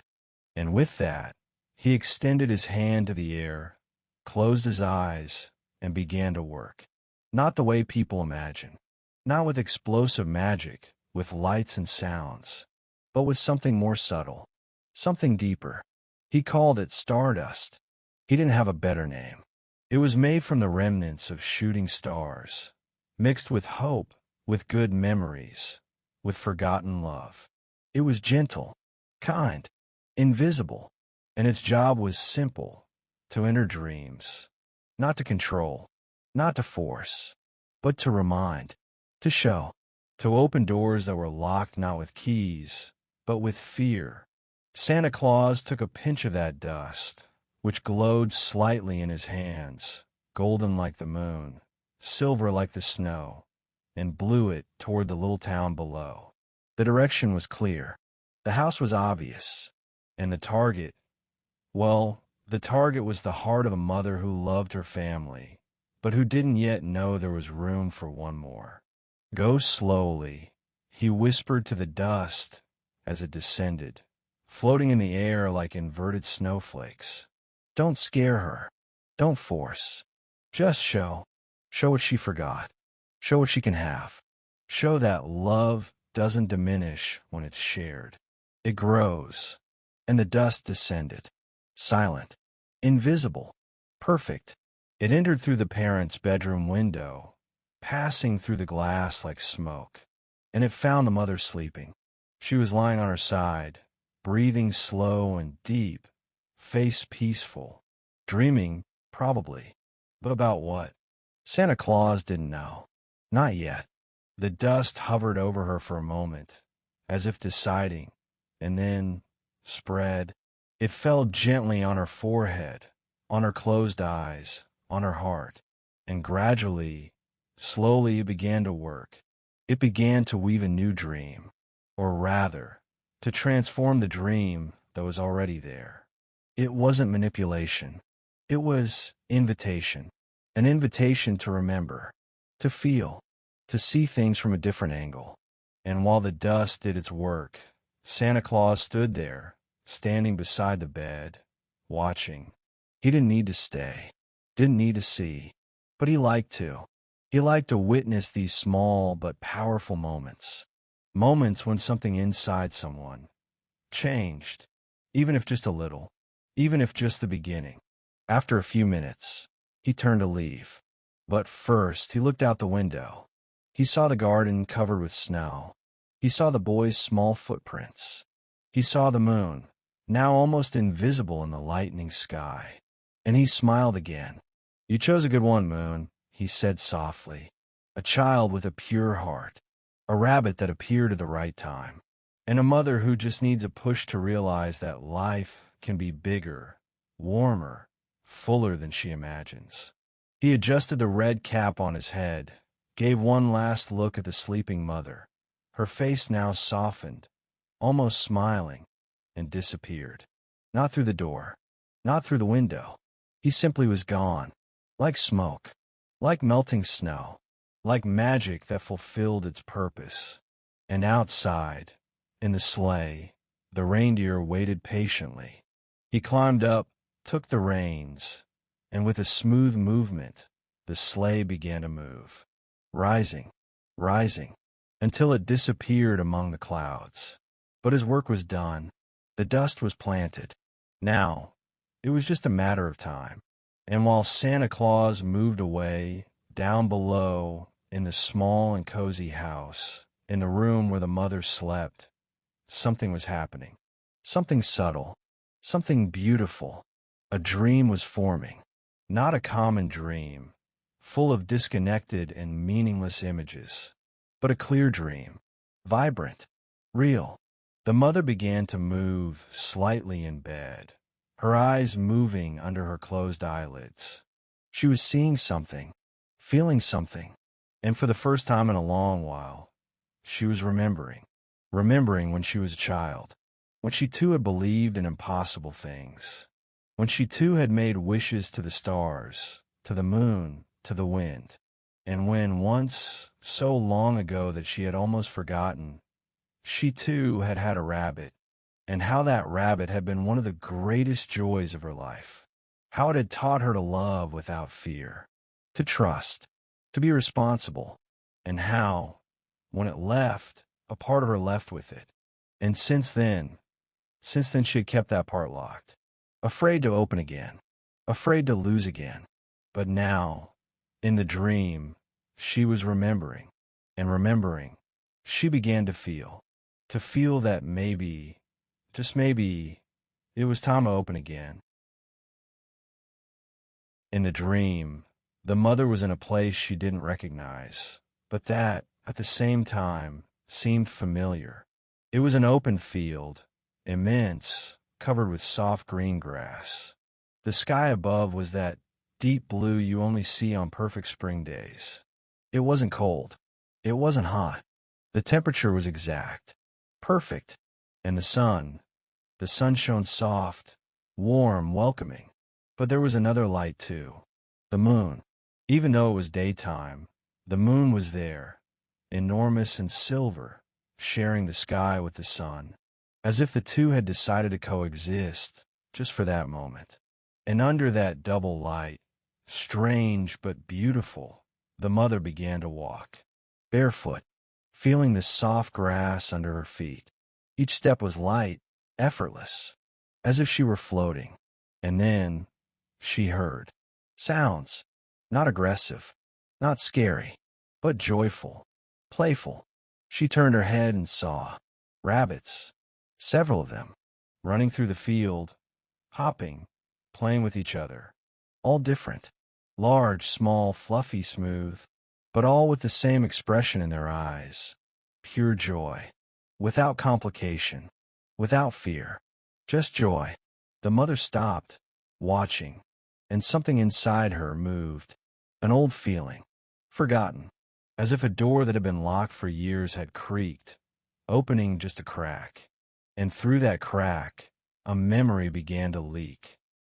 And with that, he extended his hand to the air, closed his eyes, and began to work. Not the way people imagine. Not with explosive magic, with lights and sounds, but with something more subtle, something deeper. He called it stardust. He didn't have a better name. It was made from the remnants of shooting stars, mixed with hope, with good memories, with forgotten love. It was gentle, kind, invisible, and its job was simple, to enter dreams, not to control, not to force, but to remind, to show, to open doors that were locked not with keys, but with fear. Santa Claus took a pinch of that dust, which glowed slightly in his hands, golden like the moon, silver like the snow, and blew it toward the little town below. The direction was clear. The house was obvious. And the target, well, the target was the heart of a mother who loved her family, but who didn't yet know there was room for one more. Go slowly, he whispered to the dust as it descended, floating in the air like inverted snowflakes. Don't scare her. Don't force. Just show. Show what she forgot. Show what she can have. Show that love doesn't diminish when it's shared. It grows. And the dust descended. Silent. Invisible. Perfect. It entered through the parents' bedroom window, passing through the glass like smoke. And it found the mother sleeping. She was lying on her side, breathing slow and deep, face peaceful, dreaming, probably. But about what? Santa Claus didn't know. Not yet. The dust hovered over her for a moment, as if deciding, and then spread. It fell gently on her forehead, on her closed eyes, on her heart, and gradually, slowly it began to work. It began to weave a new dream, or rather, to transform the dream that was already there. It wasn't manipulation. It was invitation. An invitation to remember, to feel, to see things from a different angle. And while the dust did its work, Santa Claus stood there, standing beside the bed, watching. He didn't need to stay, didn't need to see, but he liked to. He liked to witness these small but powerful moments. Moments when something inside someone changed, even if just a little, even if just the beginning. After a few minutes, he turned to leave. But first, he looked out the window. He saw the garden covered with snow. He saw the boy's small footprints. He saw the moon, now almost invisible in the lightening sky. And he smiled again. You chose a good one, Moon, he said softly. A child with a pure heart. A rabbit that appeared at the right time. And a mother who just needs a push to realize that life can be bigger, warmer, fuller than she imagines. He adjusted the red cap on his head, gave one last look at the sleeping mother. Her face now softened, almost smiling, and disappeared. Not through the door, not through the window. He simply was gone, like smoke, like melting snow, like magic that fulfilled its purpose. And outside, in the sleigh, the reindeer waited patiently. He climbed up, took the reins, and with a smooth movement, the sleigh began to move, rising, rising, until it disappeared among the clouds. But his work was done. The dust was planted. Now, it was just a matter of time. And while Santa Claus moved away, down below, in the small and cozy house, in the room where the mother slept, something was happening. Something subtle, something beautiful. A dream was forming. Not a common dream, full of disconnected and meaningless images. But a clear dream, vibrant, real. The mother began to move slightly in bed, her eyes moving under her closed eyelids. She was seeing something, feeling something, and for the first time in a long while, she was remembering when she was a child, when she too had believed in impossible things, when she too had made wishes to the stars, to the moon, to the wind, and when once, so long ago that she had almost forgotten, she too had had a rabbit, and how that rabbit had been one of the greatest joys of her life, how it had taught her to love without fear, to trust, to be responsible, and how, when it left, a part of her left with it. And since then she had kept that part locked, afraid to open again, afraid to lose again. But now, in the dream, she was remembering, and remembering, she began to feel that maybe, just maybe, it was time to open again. In the dream, the mother was in a place she didn't recognize, but that, at the same time, seemed familiar. It was an open field, immense, covered with soft green grass. The sky above was that deep blue you only see on perfect spring days. It wasn't cold. It wasn't hot. The temperature was exact, perfect, and the sun shone soft, warm, welcoming. But there was another light too, the moon. Even though it was daytime, the moon was there, enormous and silver, sharing the sky with the sun, as if the two had decided to coexist just for that moment. And under that double light, strange but beautiful, the mother began to walk, barefoot, feeling the soft grass under her feet. Each step was light, effortless, as if she were floating. And then she heard sounds, not aggressive, not scary, but joyful, playful. She turned her head and saw rabbits, several of them, running through the field, hopping, playing with each other, all different, large, small, fluffy, smooth, but all with the same expression in their eyes, pure joy, without complication, without fear, just joy. The mother stopped, watching, and something inside her moved, an old feeling, forgotten, as if a door that had been locked for years had creaked, opening just a crack. And through that crack, a memory began to leak.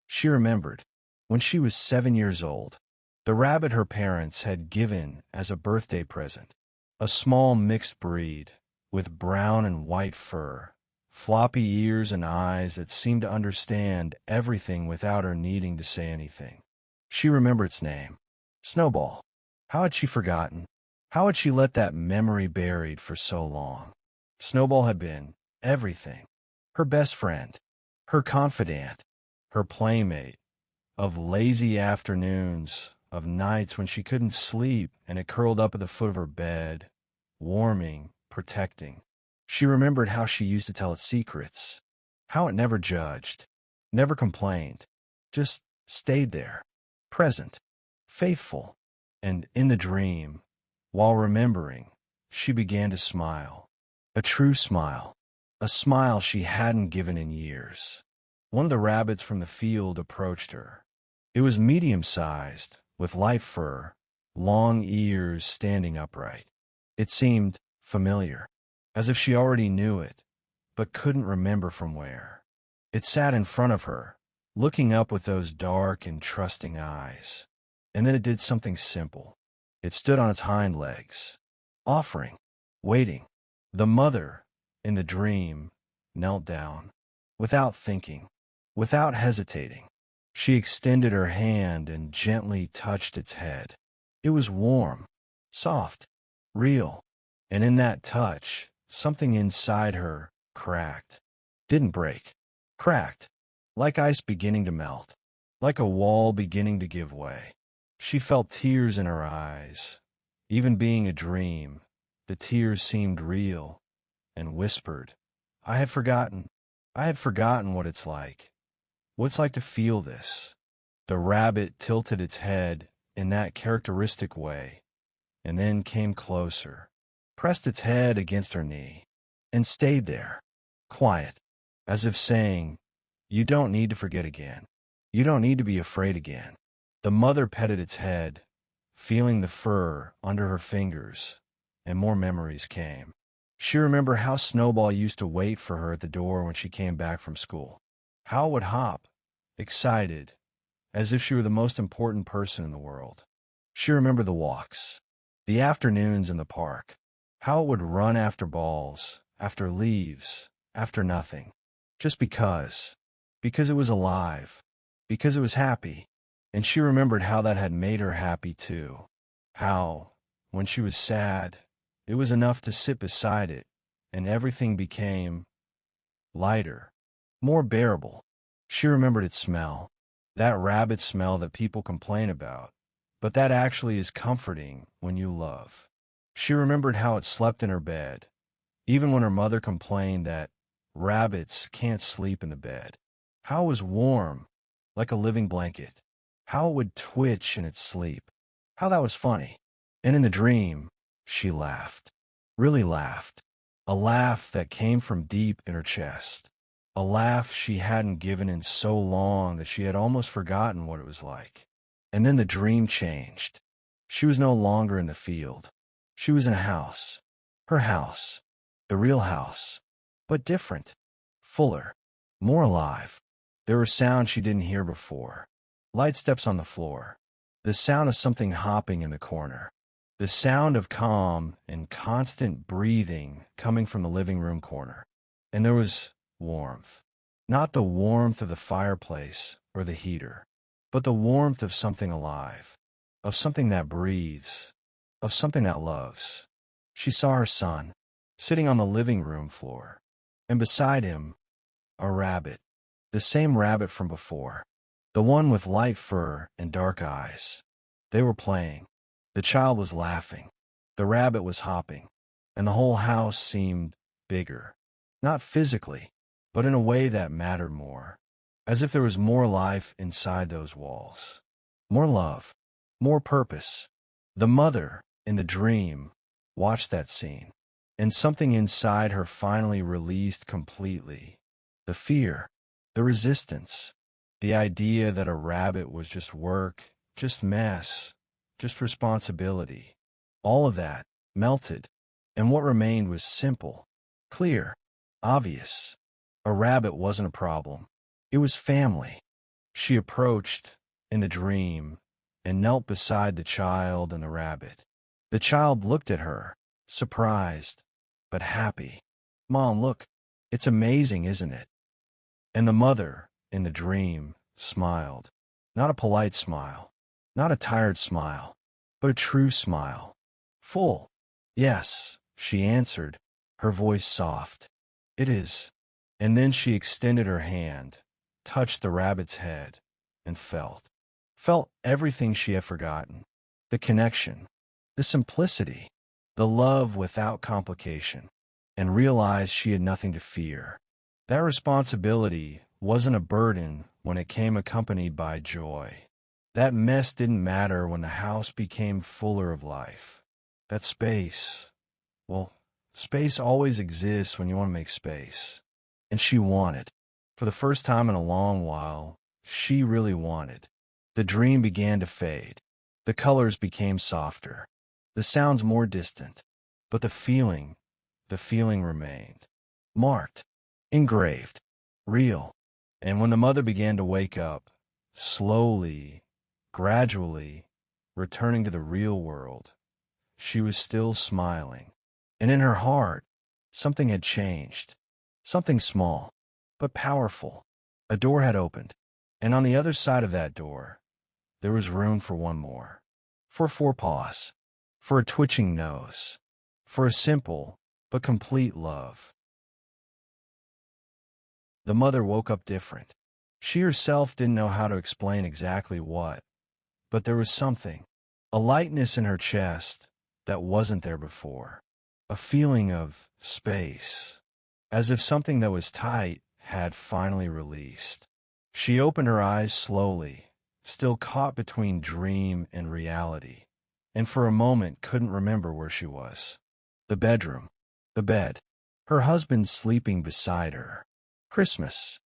She remembered, when she was 7 years old, the rabbit her parents had given as a birthday present, a small mixed breed, with brown and white fur, floppy ears and eyes that seemed to understand everything without her needing to say anything. She remembered its name, Snowball. How had she forgotten? How had she let that memory buried for so long? Snowball had been everything, her best friend, her confidant, her playmate, of lazy afternoons, of nights when she couldn't sleep and it curled up at the foot of her bed, warming, protecting. She remembered how she used to tell its secrets, how it never judged, never complained, just stayed there, present, faithful. And in the dream, while remembering, she began to smile, a true smile, a smile she hadn't given in years. One of the rabbits from the field approached her. It was medium-sized, with light fur, long ears standing upright. It seemed familiar, as if she already knew it, but couldn't remember from where. It sat in front of her, looking up with those dark and trusting eyes. And then it did something simple. It stood on its hind legs, offering, waiting. The mother, in the dream, knelt down, without thinking, without hesitating. She extended her hand and gently touched its head. It was warm, soft, real, and in that touch, something inside her cracked. Didn't break. Cracked, like ice beginning to melt, like a wall beginning to give way. She felt tears in her eyes. Even being a dream, the tears seemed real, and whispered, I had forgotten what it's like to feel this. The rabbit tilted its head in that characteristic way, and then came closer, pressed its head against her knee, and stayed there, quiet, as if saying, "You don't need to forget again. You don't need to be afraid again." The mother petted its head, feeling the fur under her fingers, and more memories came. She remembered how Snowball used to wait for her at the door when she came back from school. How it would hop, excited, as if she were the most important person in the world. She remembered the walks, the afternoons in the park, how it would run after balls, after leaves, after nothing, just because it was alive, because it was happy. And she remembered how that had made her happy too. How, when she was sad, it was enough to sit beside it, and everything became lighter, more bearable. She remembered its smell, that rabbit smell that people complain about, but that actually is comforting when you love. She remembered how it slept in her bed, even when her mother complained that rabbits can't sleep in the bed. How it was warm, like a living blanket. How it would twitch in its sleep. How that was funny. And in the dream, she laughed. Really laughed. A laugh that came from deep in her chest. A laugh she hadn't given in so long that she had almost forgotten what it was like. And then the dream changed. She was no longer in the field. She was in a house. Her house. The real house. But different. Fuller. More alive. There were sounds she didn't hear before. Light steps on the floor. The sound of something hopping in the corner. The sound of calm and constant breathing coming from the living room corner. And there was warmth. Not the warmth of the fireplace or the heater, but the warmth of something alive, of something that breathes, of something that loves. She saw her son, sitting on the living room floor, and beside him, a rabbit, the same rabbit from before, the one with light fur and dark eyes. They were playing. The child was laughing. The rabbit was hopping, and the whole house seemed bigger, not physically, but in a way that mattered more, as if there was more life inside those walls, more love, more purpose. The mother, in the dream, watched that scene, and something inside her finally released completely. The fear, the resistance, the idea that a rabbit was just work, just mess, just responsibility. All of that melted, and what remained was simple, clear, obvious. A rabbit wasn't a problem. It was family. She approached, in the dream, and knelt beside the child and the rabbit. The child looked at her, surprised, but happy. "Mom, look, it's amazing, isn't it?" And the mother, in the dream, smiled. Not a polite smile, not a tired smile, but a true smile. Full. "Yes," she answered, her voice soft. "It is." And then she extended her hand, touched the rabbit's head, and felt everything she had forgotten. The connection, the simplicity, the love without complication, and realized she had nothing to fear. That responsibility wasn't a burden when it came accompanied by joy. That mess didn't matter when the house became fuller of life. That space, well, space always exists when you want to make space. And she wanted. For the first time in a long while, she really wanted. The dream began to fade. The colors became softer. The sounds more distant. But the feeling remained. Marked. Engraved. Real. And when the mother began to wake up, slowly, gradually, returning to the real world, she was still smiling. And in her heart, something had changed. Something small, but powerful. A door had opened, and on the other side of that door, there was room for one more. For 4 paws, for a twitching nose, for a simple but complete love. The mother woke up different. She herself didn't know how to explain exactly what, but there was something, a lightness in her chest that wasn't there before, a feeling of space, as if something that was tight had finally released. She opened her eyes slowly, still caught between dream and reality, and for a moment couldn't remember where she was. The bedroom. The bed. Her husband sleeping beside her. Christmas.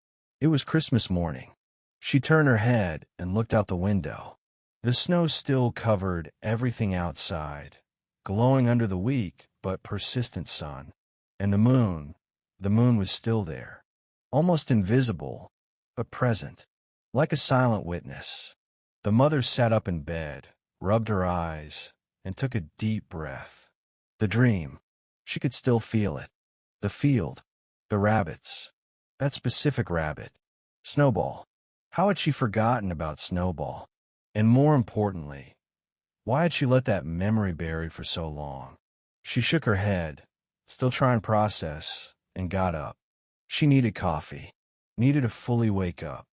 It was Christmas morning. She turned her head and looked out the window. The snow still covered everything outside, glowing under the weak but persistent sun. And the moon was still there, almost invisible, but present, like a silent witness. The mother sat up in bed, rubbed her eyes, and took a deep breath. The dream. She could still feel it. The field. The rabbits. That specific rabbit. Snowball. How had she forgotten about Snowball? And more importantly, why had she let that memory bury for so long? She shook her head, still trying to process, and got up. She needed coffee, needed to fully wake up.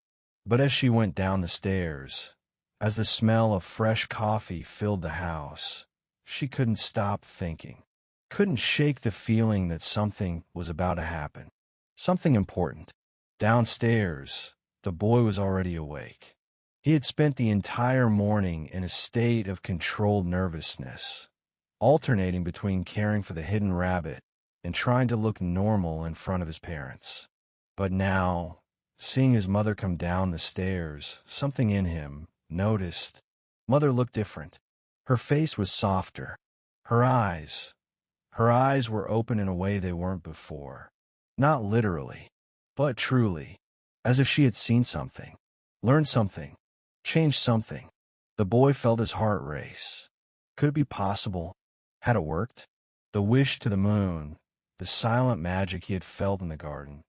But as she went down the stairs, as the smell of fresh coffee filled the house, she couldn't stop thinking. Couldn't shake the feeling that something was about to happen. Something important. Downstairs, the boy was already awake. He had spent the entire morning in a state of controlled nervousness, alternating between caring for the hidden rabbit and trying to look normal in front of his parents. But now, seeing his mother come down the stairs, something in him noticed. Mother looked different. Her face was softer. Her eyes were open in a way they weren't before. Not literally, but truly, as if she had seen something, learned something, changed something. The boy felt his heart race. Could it be possible? Had it worked? The wish to the moon, the silent magic he had felt in the garden,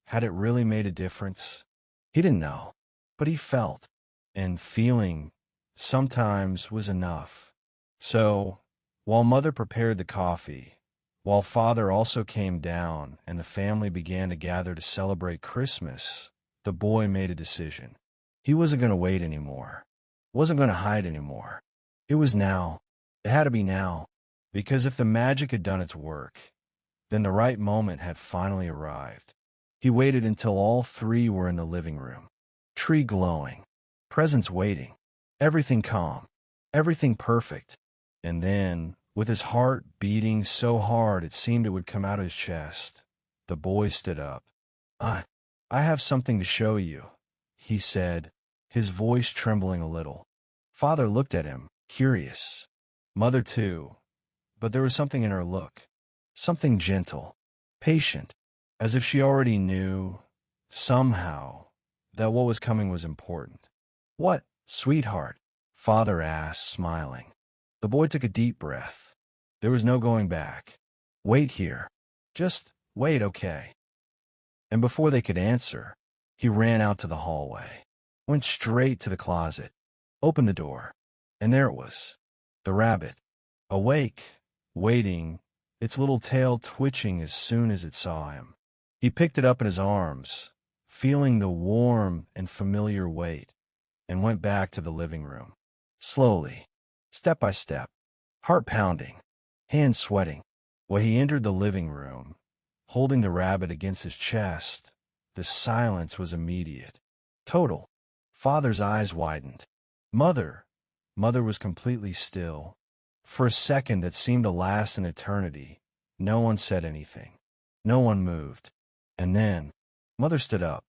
had it really made a difference? He didn't know, but he felt, and feeling sometimes was enough. So, while Mother prepared the coffee, while Father also came down and the family began to gather to celebrate Christmas, the boy made a decision. He wasn't going to wait anymore. Wasn't going to hide anymore. It was now. It had to be now. Because if the magic had done its work, then the right moment had finally arrived. He waited until all three were in the living room. Tree glowing. Presents waiting. Everything calm. Everything perfect. And then, with his heart beating so hard it seemed it would come out of his chest, the boy stood up. I have something to show you, he said, his voice trembling a little. Father looked at him, curious. Mother too, but there was something in her look. Something gentle, patient, as if she already knew, somehow, that what was coming was important. What, sweetheart? Father asked, smiling. The boy took a deep breath. There was no going back. Wait here. Just wait, okay? And before they could answer, he ran out to the hallway, went straight to the closet, opened the door, and there it was, the rabbit, awake, waiting, its little tail twitching as soon as it saw him. He picked it up in his arms, feeling the warm and familiar weight, and went back to the living room. Slowly, step by step, heart pounding, hands sweating. When he entered the living room, holding the rabbit against his chest, the silence was immediate. Total. Father's eyes widened. Mother was completely still. For a second that seemed to last an eternity, no one said anything. No one moved. And then, Mother stood up,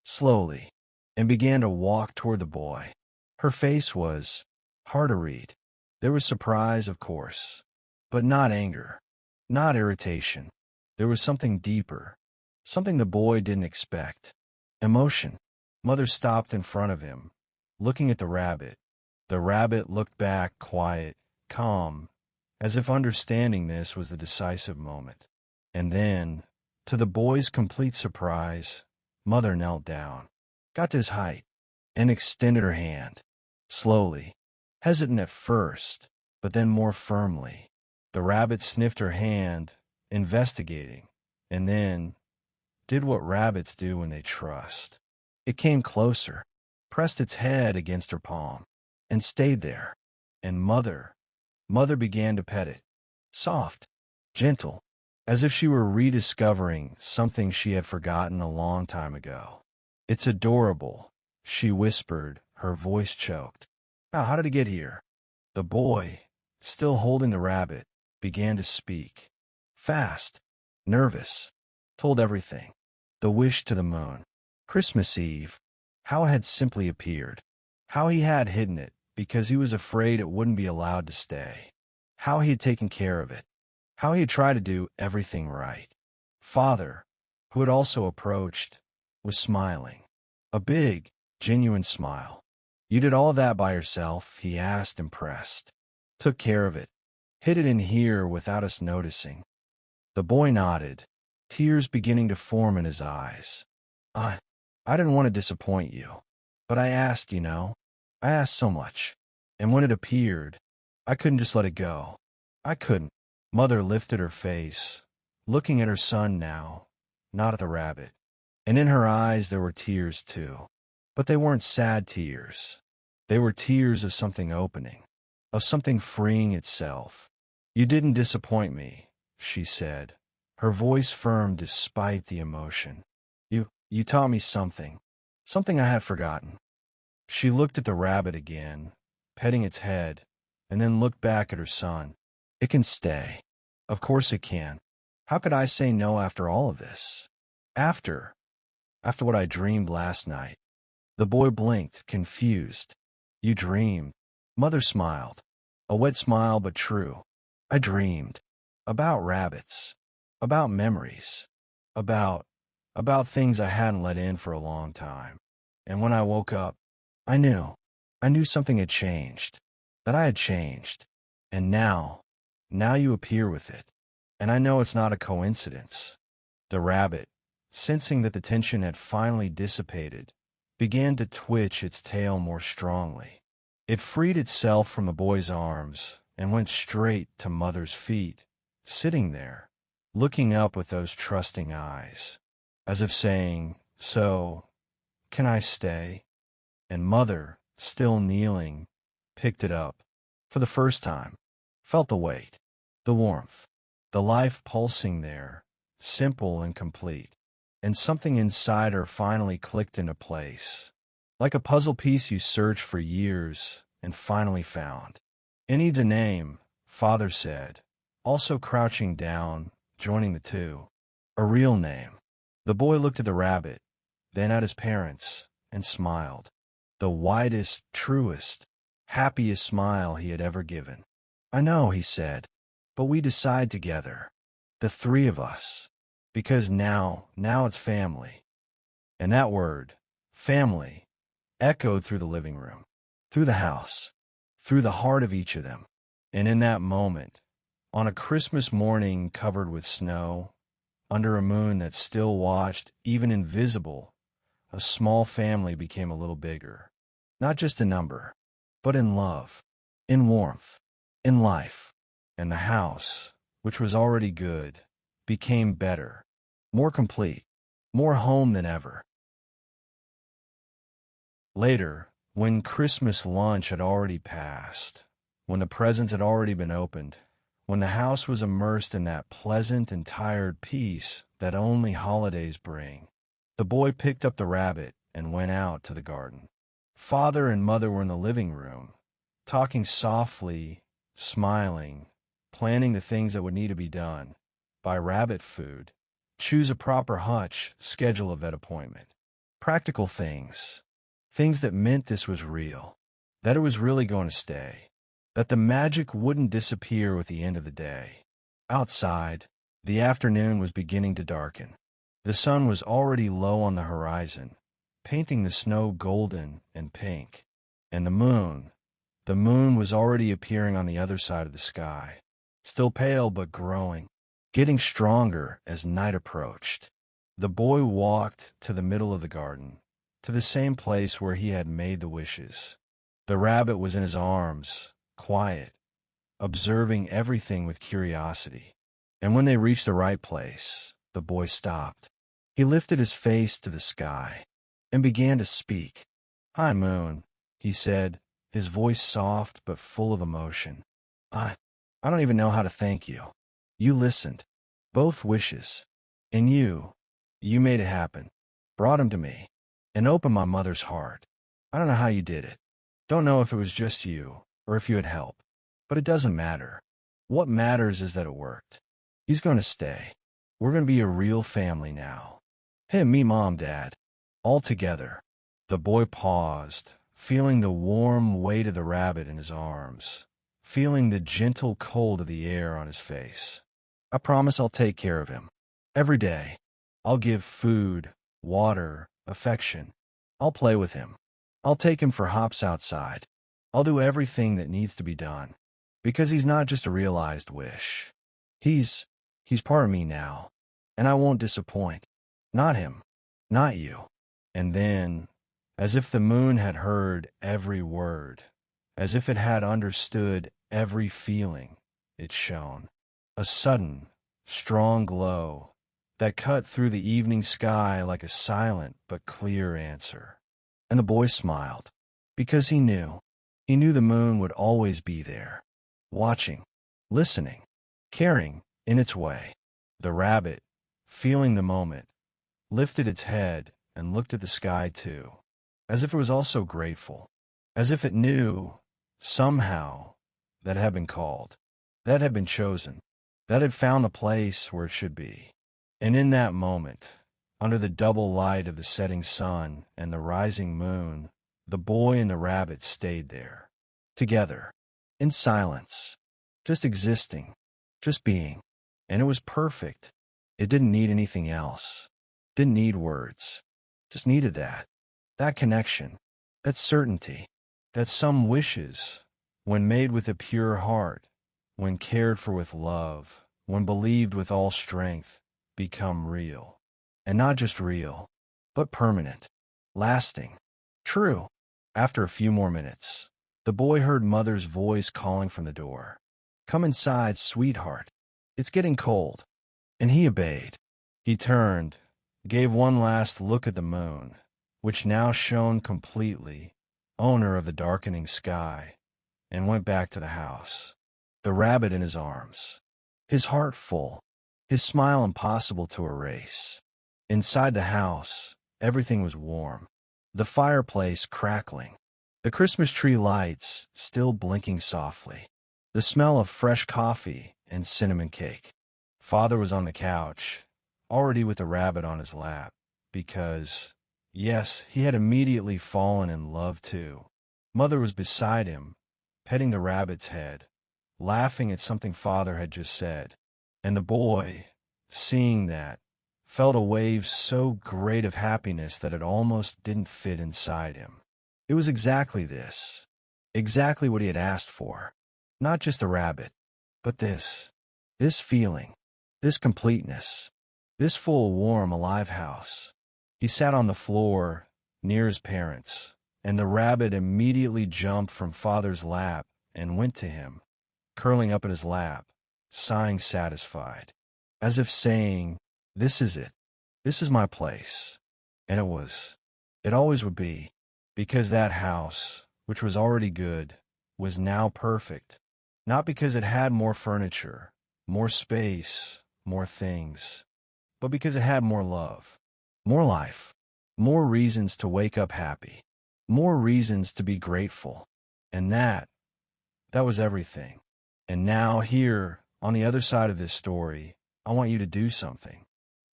slowly, and began to walk toward the boy. Her face was hard to read. There was surprise, of course, but not anger, not irritation. There was something deeper, something the boy didn't expect. Emotion. Mother stopped in front of him, looking at the rabbit. The rabbit looked back, quiet, calm, as if understanding this was the decisive moment. And then, to the boy's complete surprise, Mother knelt down, got to his height, and extended her hand. Slowly, hesitant at first, but then more firmly. The rabbit sniffed her hand, investigating, and then did what rabbits do when they trust. It came closer, pressed its head against her palm, and stayed there. And Mother began to pet it, soft, gentle, as if she were rediscovering something she had forgotten a long time ago. It's adorable, she whispered her voice choked. How did it get here?" The boy, still holding the rabbit, began to speak. Fast, nervous, told everything. The wish to the moon. Christmas Eve. How it had simply appeared. How he had hidden it because he was afraid it wouldn't be allowed to stay. How he had taken care of it. How he had tried to do everything right. Father, who had also approached, was smiling. A big, genuine smile. "You did all that by yourself?" he asked, impressed. "Took care of it. Hid it in here without us noticing." The boy nodded, tears beginning to form in his eyes. I didn't want to disappoint you, but I asked, you know. I asked so much. And when it appeared, I couldn't just let it go. I couldn't." Mother lifted her face, looking at her son now, not at the rabbit. And in her eyes there were tears too. But they weren't sad tears. They were tears of something opening, of something freeing itself. "You didn't disappoint me," she said, her voice firm despite the emotion. You taught me something I had forgotten." She looked at the rabbit again, petting its head, and then looked back at her son. "It can stay. Of course it can. How could I say no after all of this? After what I dreamed last night." The boy blinked, confused. "You dreamed?" Mother smiled. A wet smile, but true. "I dreamed. About rabbits. About memories. About things I hadn't let in for a long time. And when I woke up, I knew something had changed. That I had changed. And now you appear with it. And I know it's not a coincidence." The rabbit, sensing that the tension had finally dissipated, began to twitch its tail more strongly. It freed itself from the boy's arms and went straight to Mother's feet, sitting there, looking up with those trusting eyes, as if saying, "So, can I stay?" And Mother, still kneeling, picked it up, for the first time, felt the weight, the warmth, the life pulsing there, simple and complete. And something inside her finally clicked into place, like a puzzle piece you searched for years and finally found. "It needs a name," Father said, also crouching down, joining the two. "A real name." The boy looked at the rabbit, then at his parents, and smiled. The widest, truest, happiest smile he had ever given. "I know," he said, "but we decide together. The three of us. Because now it's family." And that word, family, echoed through the living room, through the house, through the heart of each of them. And in that moment, on a Christmas morning covered with snow, under a moon that still watched, even invisible, a small family became a little bigger. Not just in number, but in love, in warmth, in life. And the house, which was already good, became better, more complete, more home than ever. Later, when Christmas lunch had already passed, when the presents had already been opened, when the house was immersed in that pleasant and tired peace that only holidays bring, the boy picked up the rabbit and went out to the garden. Father and Mother were in the living room, talking softly, smiling, planning the things that would need to be done. Buy rabbit food, choose a proper hutch, schedule a vet appointment. Practical things. Things that meant this was real, that it was really going to stay, that the magic wouldn't disappear with the end of the day. Outside, the afternoon was beginning to darken. The sun was already low on the horizon, painting the snow golden and pink. And the moon was already appearing on the other side of the sky, still pale but growing, getting stronger as night approached. The boy walked to the middle of the garden, to the same place where he had made the wishes. The rabbit was in his arms, quiet, observing everything with curiosity. And when they reached the right place, the boy stopped. He lifted his face to the sky and began to speak. "Hi, Moon," he said, his voice soft but full of emotion. I don't even know how to thank you. You listened. Both wishes. And you made it happen. Brought him to me. And opened my mother's heart. I don't know how you did it. Don't know if it was just you or if you had help. But it doesn't matter. What matters is that it worked. He's going to stay. We're going to be a real family now. Him, me, mom, dad. All together. The boy paused, feeling the warm weight of the rabbit in his arms, feeling the gentle cold of the air on his face. I promise I'll take care of him. Every day. I'll give food, water, affection. I'll play with him. I'll take him for hops outside. I'll do everything that needs to be done. Because he's not just a realized wish. He's part of me now. And I won't disappoint. Not him. Not you. And then, as if the moon had heard every word, as if it had understood every feeling, it shone. A sudden, strong glow that cut through the evening sky like a silent but clear answer. And the boy smiled, because he knew the moon would always be there, watching, listening, caring in its way. The rabbit, feeling the moment, lifted its head and looked at the sky too, as if it was also grateful, as if it knew, somehow, that it had been called, that it had been chosen, that it had found the place where it should be. And in that moment, under the double light of the setting sun and the rising moon, the boy and the rabbit stayed there, together, in silence, just existing, just being. And it was perfect. It didn't need anything else. Didn't need words. Just needed that connection, that certainty, that some wishes, when made with a pure heart, when cared for with love, when believed with all strength, become real. And not just real, but permanent, lasting, true. After a few more minutes, the boy heard Mother's voice calling from the door. "Come inside, sweetheart. It's getting cold." And he obeyed. He turned, gave one last look at the moon, which now shone completely, owner of the darkening sky, and went back to the house, the rabbit in his arms, his heart full, his smile impossible to erase. Inside the house, everything was warm, the fireplace crackling, the Christmas tree lights still blinking softly, the smell of fresh coffee and cinnamon cake. Father was on the couch, already with the rabbit on his lap, because, yes, he had immediately fallen in love too. Mother was beside him, petting the rabbit's head, laughing at something Father had just said. And the boy, seeing that, felt a wave so great of happiness that it almost didn't fit inside him. It was exactly this, exactly what he had asked for. Not just a rabbit, but this feeling, this completeness, this full, warm, alive house. He sat on the floor, near his parents, and the rabbit immediately jumped from Father's lap and went to him, curling up in his lap, sighing satisfied, as if saying, "This is it. This is my place." And it was. It always would be, because that house, which was already good, was now perfect, not because it had more furniture, more space, more things, but because it had more love, more life, more reasons to wake up happy, more reasons to be grateful. And that was everything. And now here, on the other side of this story, I want you to do something.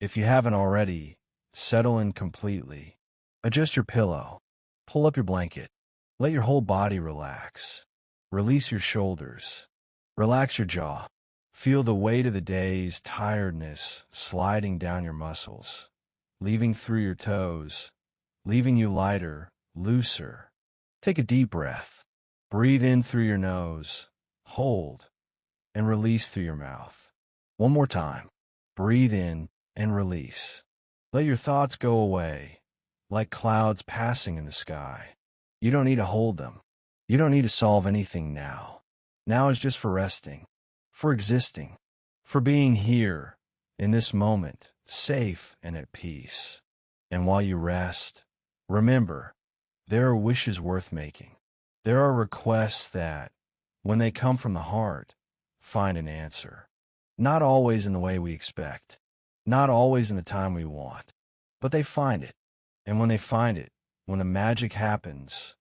If you haven't already, settle in completely. Adjust your pillow. Pull up your blanket. Let your whole body relax. Release your shoulders. Relax your jaw. Feel the weight of the day's tiredness sliding down your muscles, leaving through your toes, leaving you lighter, looser. Take a deep breath. Breathe in through your nose. Hold. And release through your mouth. One more time. Breathe in and release. Let your thoughts go away, like clouds passing in the sky. You don't need to hold them. You don't need to solve anything now. Now is just for resting, for existing, for being here, in this moment, safe and at peace. And while you rest, remember, there are wishes worth making. There are requests that, when they come from the heart, find an answer. Not always in the way we expect, not always in the time we want, but they find it. And when they find it, when the magic happens,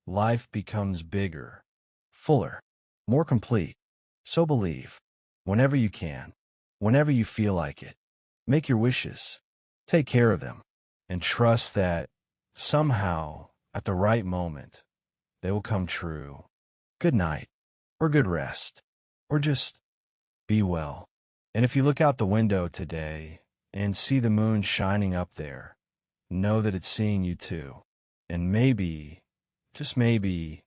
life becomes bigger, fuller, more complete. So believe, whenever you can, whenever you feel like it. Make your wishes, take care of them, and trust that somehow, at the right moment, they will come true. Good night, or good rest, or just be well. And if you look out the window today and see the moon shining up there, know that it's seeing you too. And maybe, just maybe,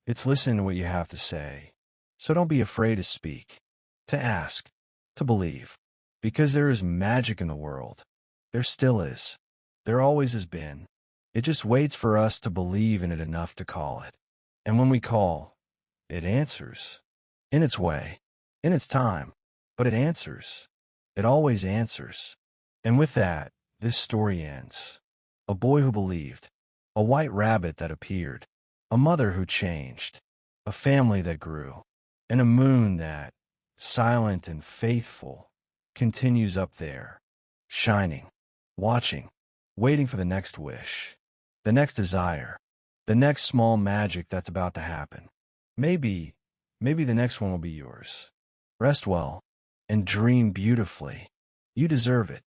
it's listening to what you have to say. So don't be afraid to speak, to ask, to believe. Because there is magic in the world. There still is. There always has been. It just waits for us to believe in it enough to call it. And when we call, it answers. In its way, in its time. But it answers. It always answers. And with that, this story ends. A boy who believed. A white rabbit that appeared. A mother who changed. A family that grew. And a moon that, silent and faithful, continues up there, shining, watching, waiting for the next wish, the next desire, the next small magic that's about to happen. Maybe the next one will be yours. Rest well and dream beautifully. You deserve it.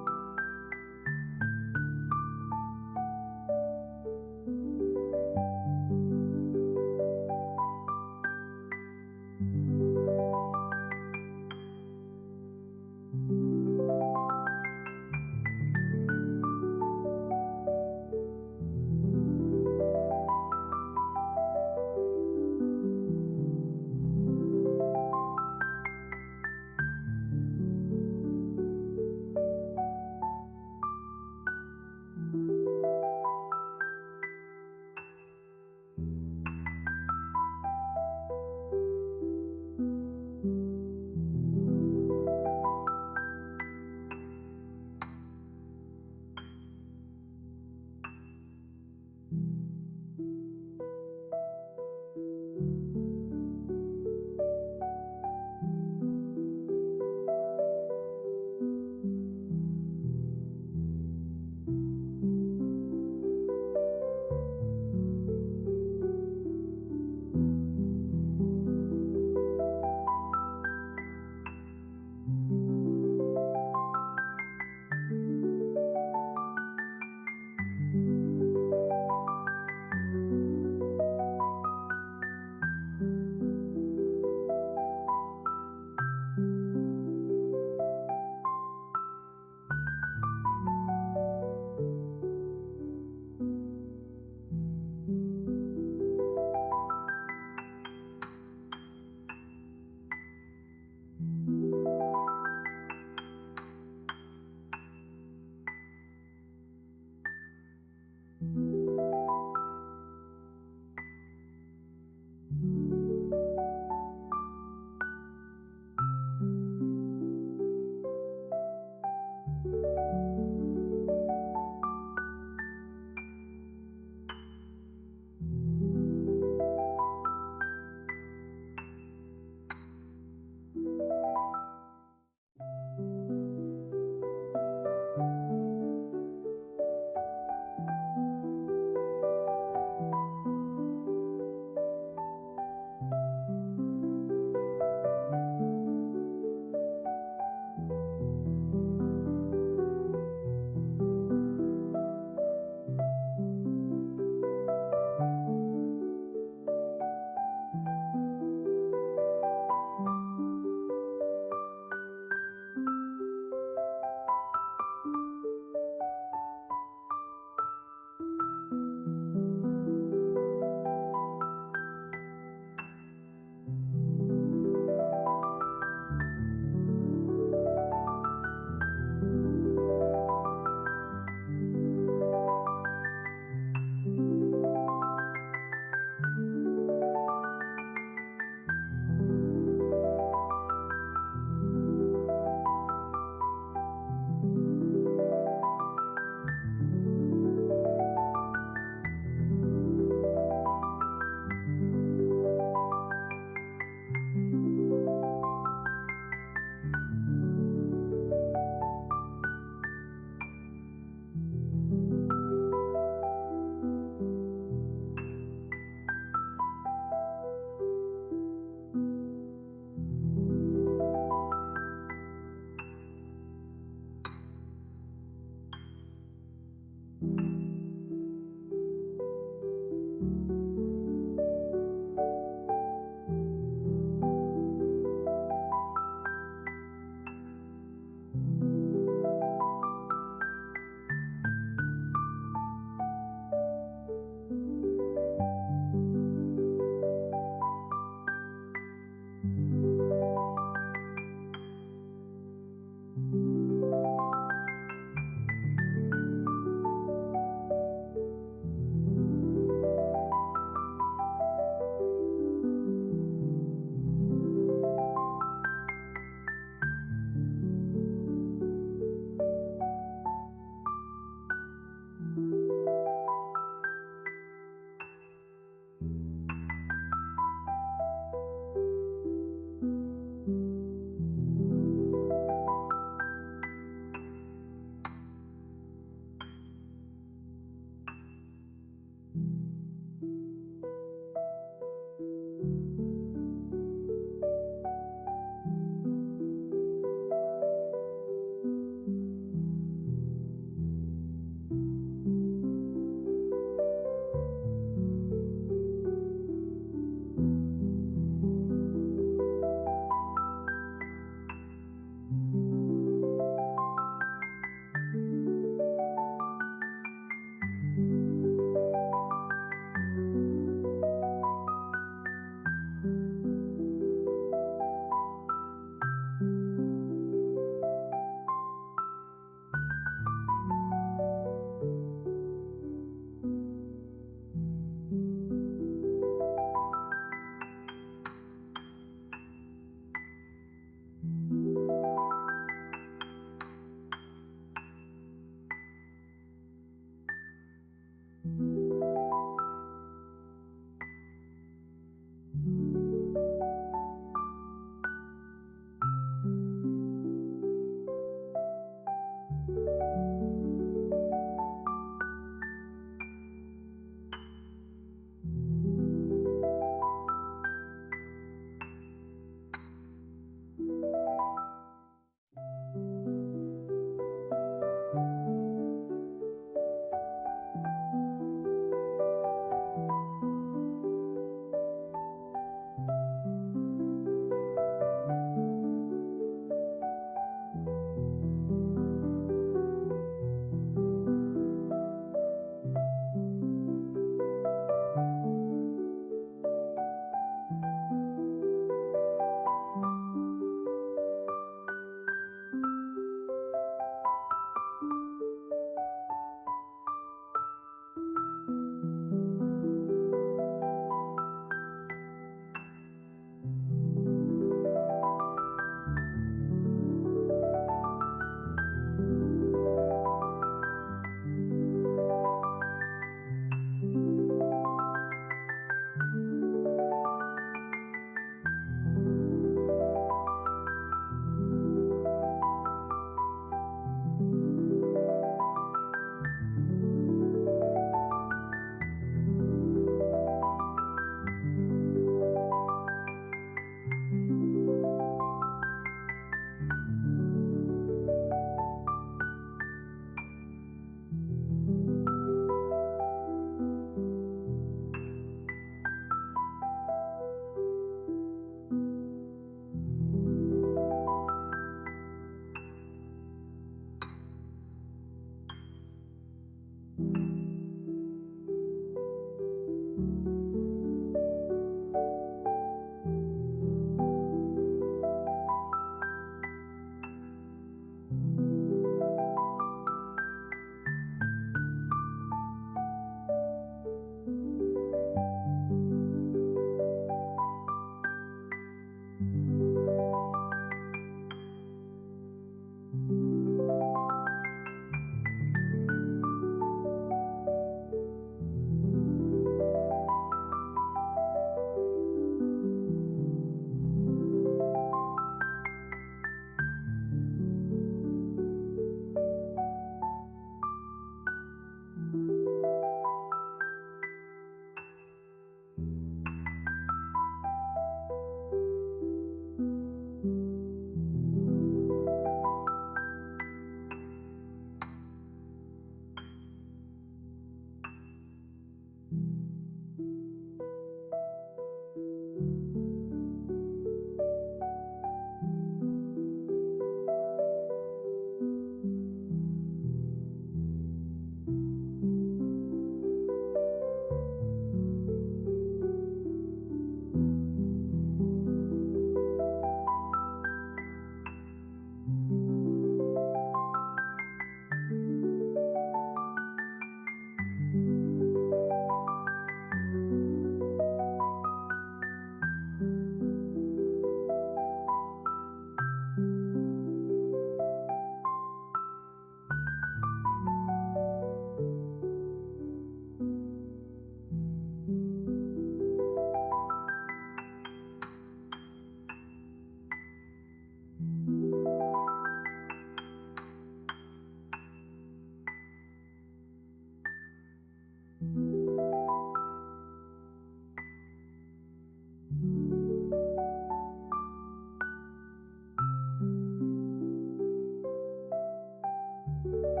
you.